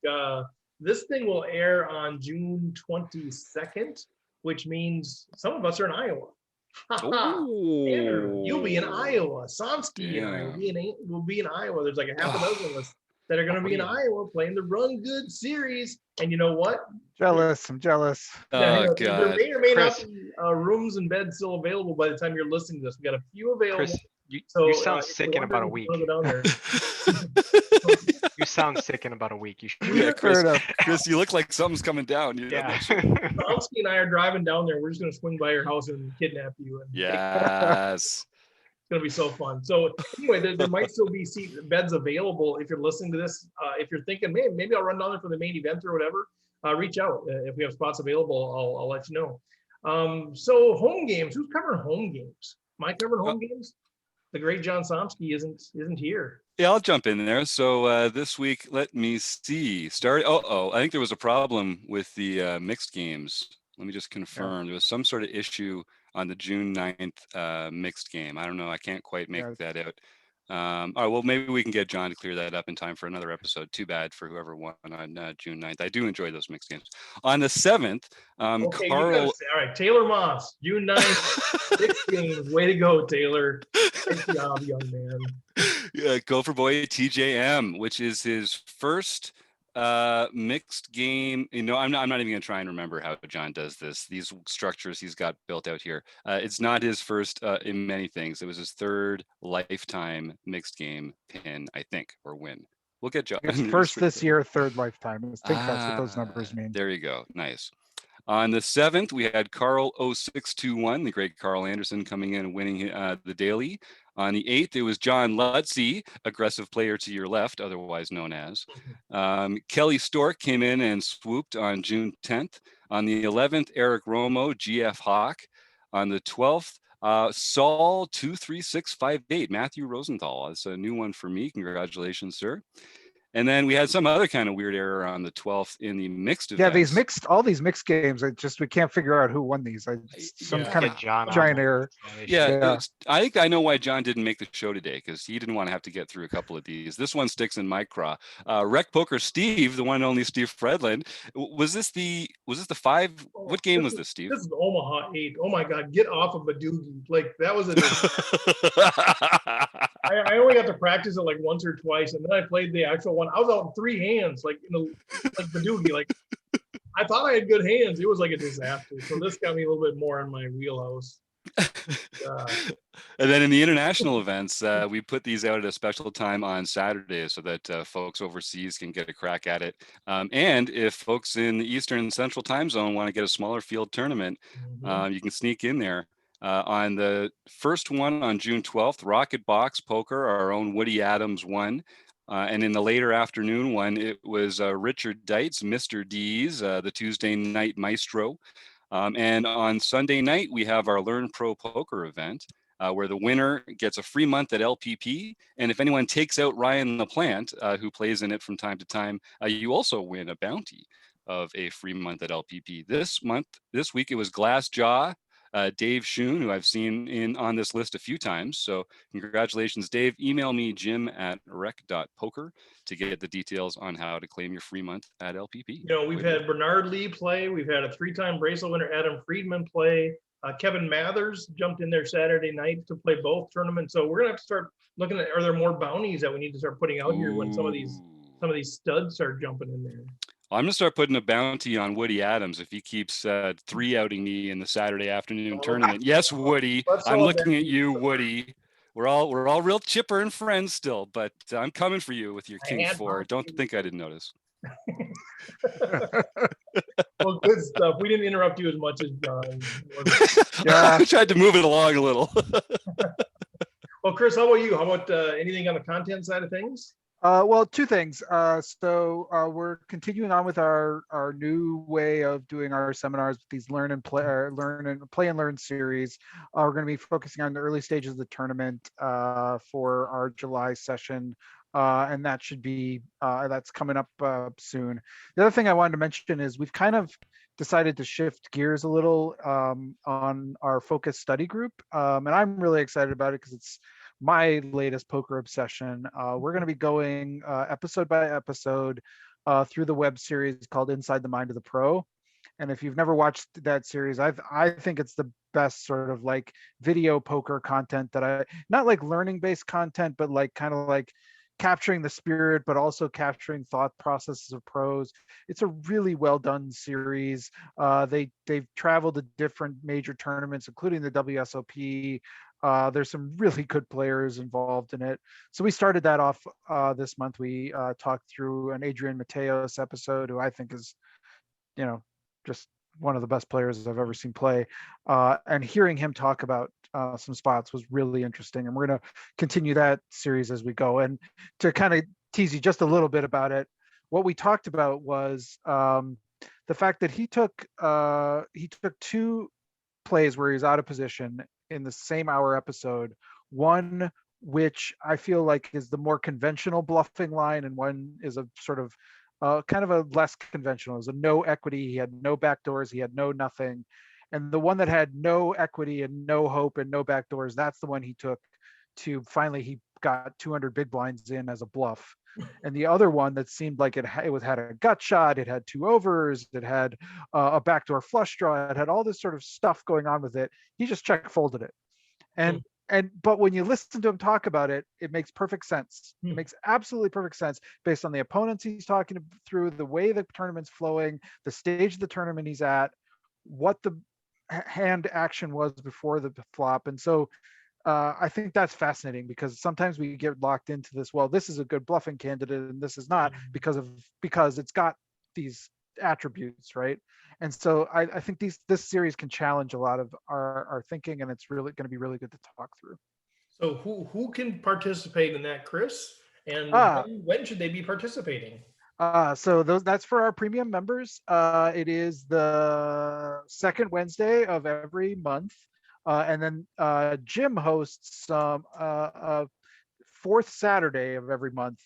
this thing will air on June 22nd, which means some of us are in Iowa. Tanner, you'll be in Iowa. Somsky and I will be in Iowa. There's like a half a dozen of us that are going to be in Iowa playing the Run Good series. And you know what? Jealous. I'm jealous. Oh, There God. may or may Chris. not be rooms and beds still available by the time you're listening to this. We got a few available. Chris, you So, sound if sick you're in about a wondering, week. go down there. You sound sick in about a week. You should. Yeah, Fair enough. Chris, you look like something's coming down. You know Yeah. that shit? Somsky and I are driving down there. We're just going to swing by your house and kidnap you. And Yes. It's going to be so fun. So anyway, there might still be beds available if you're listening to this. If you're thinking, man, maybe I'll run down there for the main event or whatever, reach out. If we have spots available, I'll let you know. So home games. Who's covering home games? Am I covering home games? The great John Somsky isn't here. Yeah, I'll jump in there. So this week, let me see. I think there was a problem with the mixed games. Let me just confirm. There was some sort of issue on the June 9th mixed game. I don't know. I can't quite make that out. All right, well, maybe we can get John to clear that up in time for another episode. Too bad for whoever won on June 9th. I do enjoy those mixed games. On the 7th, Okay, Carl... all right, Taylor Moss, June 9th, 6 games. Way to go, Taylor. Good job, young man. Yeah, Gopher Boy TJM, which is his first mixed game. You know, I'm not even gonna try and remember how John does this. These structures he's got built out here. It's not his first in many things. It was his third lifetime mixed game pin, I think, or win. We'll get John. It's first this year, third lifetime. I think that's what those numbers mean. There you go. Nice. On the 7th, we had Carl 0621, the great Carl Anderson, coming in and winning the daily. On the 8th, it was John Lutzy, aggressive player to your left, otherwise known as. Kelly Stork came in and swooped on June 10th. On the 11th, Eric Romo, GF Hawk. On the 12th, Saul 23658, Matthew Rosenthal. That's a new one for me. Congratulations, sir. And then we had some other kind of weird error on the 12th in the mixed events. Yeah, all these mixed games, we can't figure out who won these. Some kind of giant error. Yeah. I think I know why John didn't make the show today, because he didn't want to have to get through a couple of these. This one sticks in my craw. Rec Poker Steve, the one and only Steve Fredland. Was this the 5? What game was this, Steve? This is Omaha 8. Oh my God, get off of Badoogie. Like, that was I only got to practice it like once or twice, and then I played the actual one. I was out in 3 hands, like Badoogie. Like, I thought I had good hands. It was like a disaster. So this got me a little bit more in my wheelhouse. And then in the international events, we put these out at a special time on Saturday so that folks overseas can get a crack at it. And if folks in the Eastern and Central time zone want to get a smaller field tournament, you can sneak in there. On the first one on June 12th, Rocket Box Poker, our own Woody Adams won. And in the later afternoon one, it was Richard Deitz, Mr. D's, the Tuesday night maestro. And on Sunday night, we have our Learn Pro Poker event, where the winner gets a free month at LPP. And if anyone takes out Ryan the Plant, who plays in it from time to time, you also win a bounty of a free month at LPP. This week, it was Glass Jaw, Dave Schoon, who I've seen in on this list a few times. So congratulations, Dave. Email me, jim@rec.poker, to get the details on how to claim your free month at LPP. You know, we've had Bernard Lee play. We've had a 3-time bracelet winner, Adam Friedman, play. Kevin Mathers jumped in there Saturday night to play both tournaments. So we're gonna have to start looking at, are there more bounties that we need to start putting out here when some of these studs start jumping in there? I'm going to start putting a bounty on Woody Adams if he keeps 3-outing me in the Saturday afternoon tournament. Yes, Woody, I'm looking at you, Woody. We're all real chipper and friends still, but I'm coming for you with your King 4. Don't think I didn't notice. Well, good stuff. We didn't interrupt you as much as John. I tried to move it along a little. Well, Chris, how about you? How about anything on the content side of things? Well, 2 things. So we're continuing on with our new way of doing our seminars with these learn and play and learn series. We're going to be focusing on the early stages of the tournament for our July session. And that should be that's coming up soon. The other thing I wanted to mention is we've kind of decided to shift gears a little on our focus study group. And I'm really excited about it because it's my latest poker obsession. We're going to be going episode by episode through the web series called Inside the Mind of the Pro. And if you've never watched that series, I think it's the best sort of like video poker content that not like learning based content, but like kind of like capturing the spirit, but also capturing thought processes of pros. It's a really well done series. They've traveled to different major tournaments, including the WSOP. There's some really good players involved in it. So we started that off this month. We talked through an Adrian Mateos episode, who I think is, just one of the best players I've ever seen play. And hearing him talk about some spots was really interesting. And we're going to continue that series as we go. And to kind of tease you just a little bit about it, what we talked about was the fact that he took 2 plays where he was out of position in the same hour episode. One which I feel like is the more conventional bluffing line, and one is a sort of kind of a less conventional. It was a no equity. He had no backdoors. He had no nothing. And the one that had no equity and no hope and no backdoors, that's the one he took to finally he got 200 big blinds in as a bluff. And the other one that seemed like it had a gut shot, it had 2 overs, it had a backdoor flush draw, it had all this sort of stuff going on with it. He just check folded it. But when you listen to him talk about it, it makes perfect sense. It makes absolutely perfect sense based on the opponents he's talking through, the way the tournament's flowing, the stage of the tournament he's at, what the hand action was before the flop. And so I think that's fascinating, because sometimes we get locked into this, well, this is a good bluffing candidate and this is not because it's got these attributes, right? And so I think this series can challenge a lot of our thinking, and it's really going to be really good to talk through. So who can participate in that, Chris? And when should they be participating? So that's for our premium members. It is the second Wednesday of every month. And then Jim hosts fourth Saturday of every month.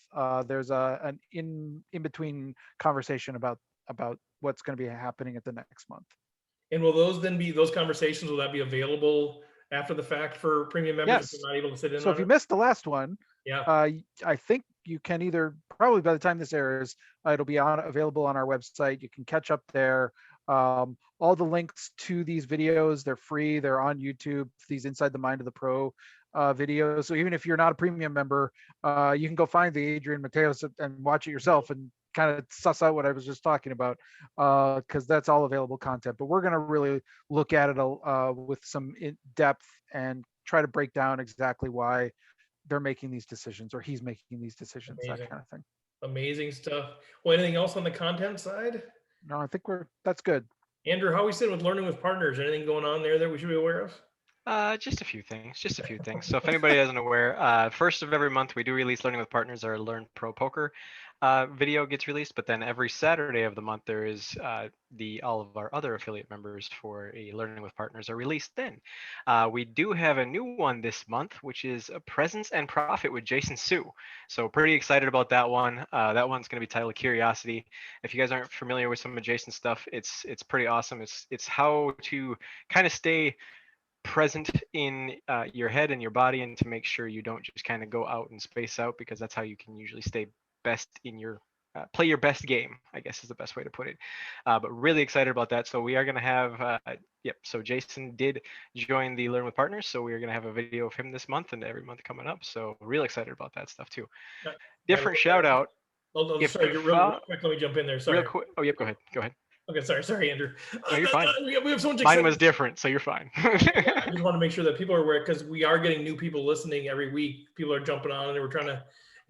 There's an in between conversation about what's going to be happening at the next month. And will those conversations, will that be available after the fact for premium members? Yes. If you're not able to sit in So on if you it? missed the last one, I think you can either, probably by the time this airs, it'll be available on our website. You can catch up there. All the links to these videos, they're free. They're on YouTube, these Inside the Mind of the Pro videos. So even if you're not a premium member, you can go find the Adrian Mateos and watch it yourself and kind of suss out what I was just talking about, because that's all available content. But we're going to really look at it with some depth and try to break down exactly why they're making these decisions, or he's making these decisions. Amazing. That kind of thing. Amazing stuff. Well, anything else on the content side? No, I think that's good. Andrew, how are we sitting with learning with partners? Anything going on there that we should be aware of? Just a few things. So if anybody isn't aware, first of every month we do release Learning with Partners. Our Learn Pro Poker video gets released, but then every Saturday of the month there is all of our other affiliate members for a Learning with Partners are released then. We do have a new one this month, which is a Presence and Profit with Jason Su. So pretty excited about that one. That one's going to be titled Curiosity. If you guys aren't familiar with some of Jason's stuff, it's pretty awesome. It's how to kind of stay present in your head and your body, and to make sure you don't just kind of go out and space out, because that's how you can usually stay best in your play your best game, I guess is the best way to put it. But really excited about that. So we are going to have so Jason did join the Learn with Partners, so we are going to have a video of him this month and every month coming up. So real excited about that stuff too. Different shout out. Sorry, real quick, let me jump in there. Sorry. Real quick. Oh, yep, go ahead. Okay, sorry, Andrew. No, you're fine. We have so much. Mine was different, so you're fine. I just want to make sure that people are aware, because we are getting new people listening every week. People are jumping on, and we're trying to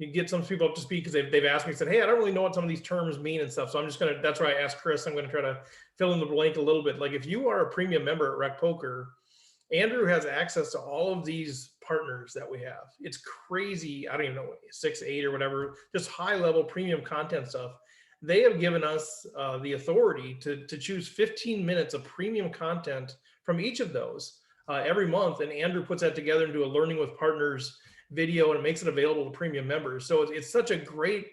get some people up to speed, because they've asked me, said, hey, I don't really know what some of these terms mean and stuff. So I'm just going to, that's why I asked Chris, I'm going to try to fill in the blank a little bit. Like, if you are a premium member at Rec Poker, Andrew has access to all of these partners that we have. It's crazy. I don't even know, 6, 8 or whatever, just high level premium content stuff. They have given us the authority to choose 15 minutes of premium content from each of those every month. And Andrew puts that together into a Learning with Partners video, and it makes it available to premium members. So it's such a great,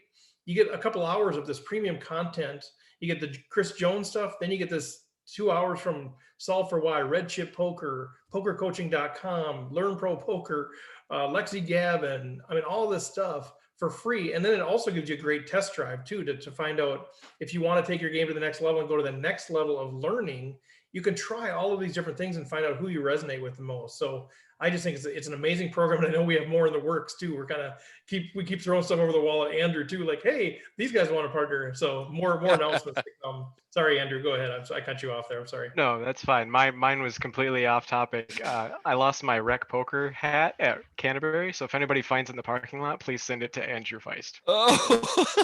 you get a couple hours of this premium content You get the Chris Jones stuff. Then you get this 2 hours from Solve for Why, Red Chip Poker, PokerCoaching.com, Learn Pro Poker, Lexi Gavin. I mean, all this stuff for free. And then it also gives you a great test drive too, to find out if you want to take your game to the next level and go to the next level of learning. You can try all of these different things and find out who you resonate with the most. So I just think it's an amazing program. And I know we have more in the works too. We're kind of keep throwing stuff over the wall at Andrew too. Like, hey, these guys want to partner. So more announcements to come. Sorry, Andrew, go ahead. I cut you off there. I'm sorry. No, that's fine. Mine was completely off topic. I lost my Rec Poker hat at Canterbury. So if anybody finds it in the parking lot, please send it to Andrew Feist. Oh.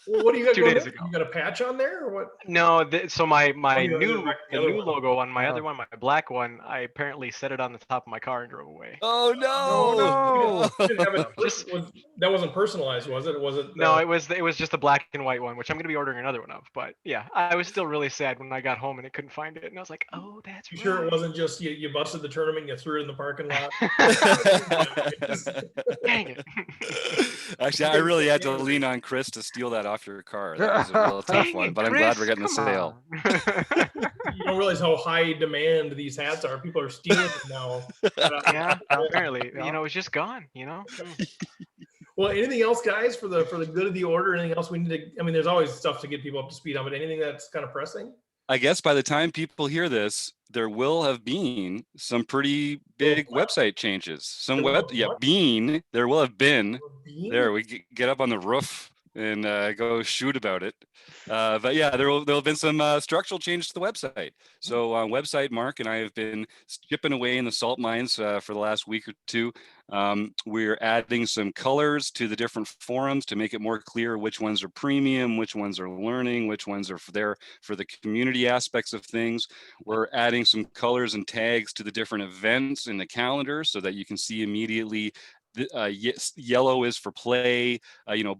Well, what do you got 2 going days there? ago. You got a patch on there or what? No, so my you new the the other new one. logo on my Oh. other one, my black one, I apparently set it on the top of my car and drove away. Oh no. You didn't have it Just- that wasn't personalized, was it? Was it? No, it was just a black and white one, which I'm gonna be ordering another one of. But yeah, I was still really sad when I got home and I couldn't find it, and I was like, oh, that's You right. sure it wasn't just you busted the tournament and you threw it in the parking lot? Dang it. Actually, I really had to lean on Chris to steal that off your car. That was a real tough Dang one, it, but I'm glad we're Chris, getting the come sale. on. You don't realize how high demand these hats are. People are stealing them now. Yeah, apparently. Yeah. You know, it's just gone, you know? Well, anything else, guys, for the good of the order? Anything else we need to? I mean, there's always stuff to get people up to speed on, but anything that's kind of pressing? I guess by the time people hear this, there will have been some pretty big website changes. There will have been. There, we get up on the roof and go shoot about it. But yeah, there'll have been some structural changes to the website. So on website, Mark and I have been chipping away in the salt mines for the last week or two. We're adding some colors to the different forums to make it more clear which ones are premium, which ones are learning, which ones are there for the community aspects of things. We're adding some colors and tags to the different events in the calendar so that you can see immediately. Yellow is for play,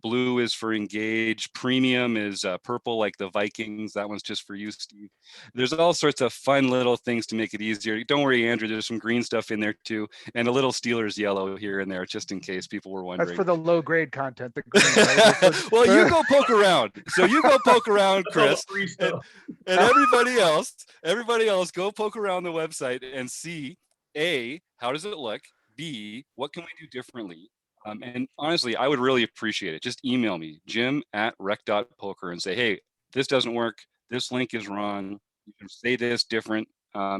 blue is for engage, premium is purple like the Vikings. That one's just for you, Steve. There's all sorts of fun little things to make it easier. Don't worry, Andrew, there's some green stuff in there too, and a little Steelers yellow here and there, just in case people were wondering. That's for the low grade content. The green, right? Well, you go poke around. So you go poke around, Chris, and everybody else go poke around the website and see, A, how does it look? B, what can we do differently? And honestly, I would really appreciate it. Just email me, jim@rec.poker, and say, hey, this doesn't work. This link is wrong. You can say this different.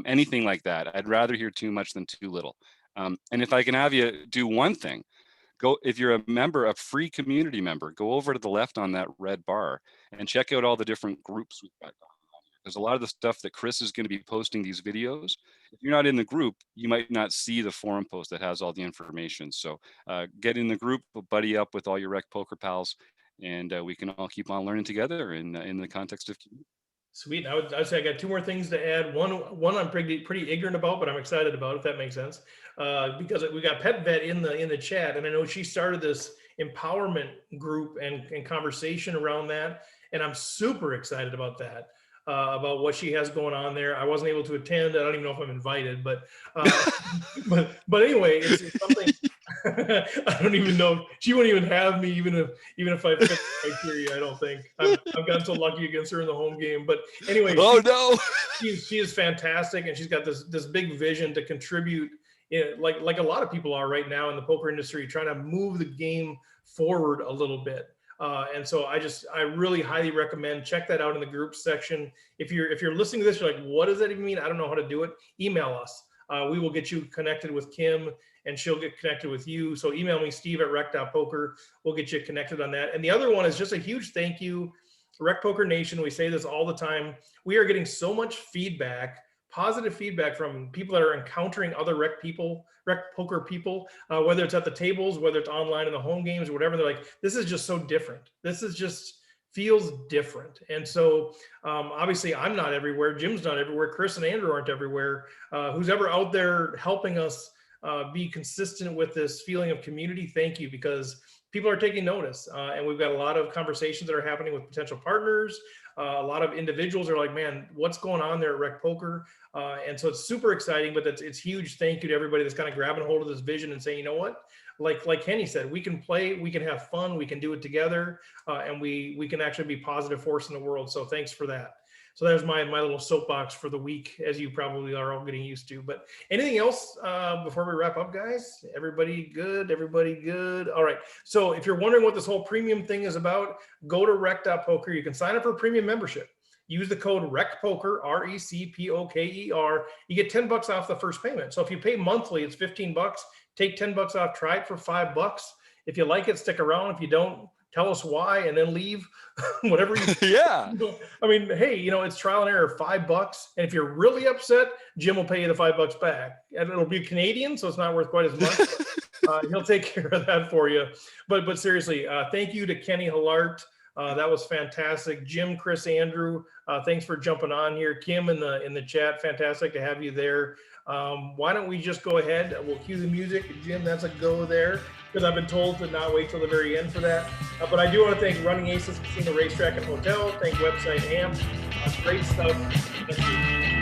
Anything like that. I'd rather hear too much than too little. And if I can have you do one thing, if you're a free community member, go over to the left on that red bar and check out all the different groups we've got going on. There's a lot of the stuff that Chris is going to be posting these videos. If you're not in the group, you might not see the forum post that has all the information. So get in the group, buddy up with all your Rec Poker pals, and we can all keep on learning together in the context of community. Sweet. I'd say I got two more things to add. One I'm pretty ignorant about, but I'm excited about, if that makes sense. Because we got Pet Vet in the chat, and I know she started this empowerment group and conversation around that, and I'm super excited about that. About what she has going on there. I wasn't able to attend. I don't even know if I'm invited, but anyway, it's something. I don't even know. She wouldn't even have me, even if I fit the criteria. I don't think I've gotten so lucky against her in the home game. But anyway, she is fantastic, and she's got this big vision to contribute. Like a lot of people are right now in the poker industry, trying to move the game forward a little bit. And so I really highly recommend check that out in the group section. If you're listening to this, you're like, what does that even mean? I don't know how to do it. Email us. We will get you connected with Kim, and she'll get connected with you. So email me, steve@rec.poker. We'll get you connected on that. And the other one is just a huge thank you, Rec Poker Nation. We say this all the time. We are getting so much feedback, positive feedback from people that are encountering other rec poker people, whether it's at the tables, whether it's online in the home games or whatever. They're like, this is just so different. This is just feels different. And so obviously I'm not everywhere. Jim's not everywhere. Chris and Andrew aren't everywhere. Who's ever out there helping us be consistent with this feeling of community, thank you, because people are taking notice. And we've got a lot of conversations that are happening with potential partners. A lot of individuals are like, man, what's going on there at Rec Poker? And so it's super exciting, but it's huge. Thank you to everybody that's kind of grabbing hold of this vision and saying, you know what, like Kenny said, we can play, we can have fun, we can do it together, and we can actually be a positive force in the world. So thanks for that. So there's my little soapbox for the week, as you probably are all getting used to. But anything else before we wrap up, guys? Everybody good? Everybody good? All right. So if you're wondering what this whole premium thing is about, go to rec.poker. You can sign up for a premium membership. Use the code RECPOKER, RECPOKER. You get $10 off the first payment. So if you pay monthly, it's $15. Take $10 off. Try it for $5. If you like it, stick around. If you don't, tell us why and then leave. Whatever you Yeah. I mean, hey, it's trial and error, $5. And if you're really upset, Jim will pay you the $5 back. And it'll be Canadian, so it's not worth quite as much. He'll take care of that for you. But seriously, thank you to Kenny Hallaert. That was fantastic. Jim, Chris, Andrew, thanks for jumping on here. Kim in the chat, fantastic to have you there. Why don't we just go ahead? We'll cue the music. Jim, that's a go there, because I've been told to not wait till the very end for that. But I do want to thank Running Aces Casino Racetrack and Hotel. Thank website AMP. Great stuff. Thank you.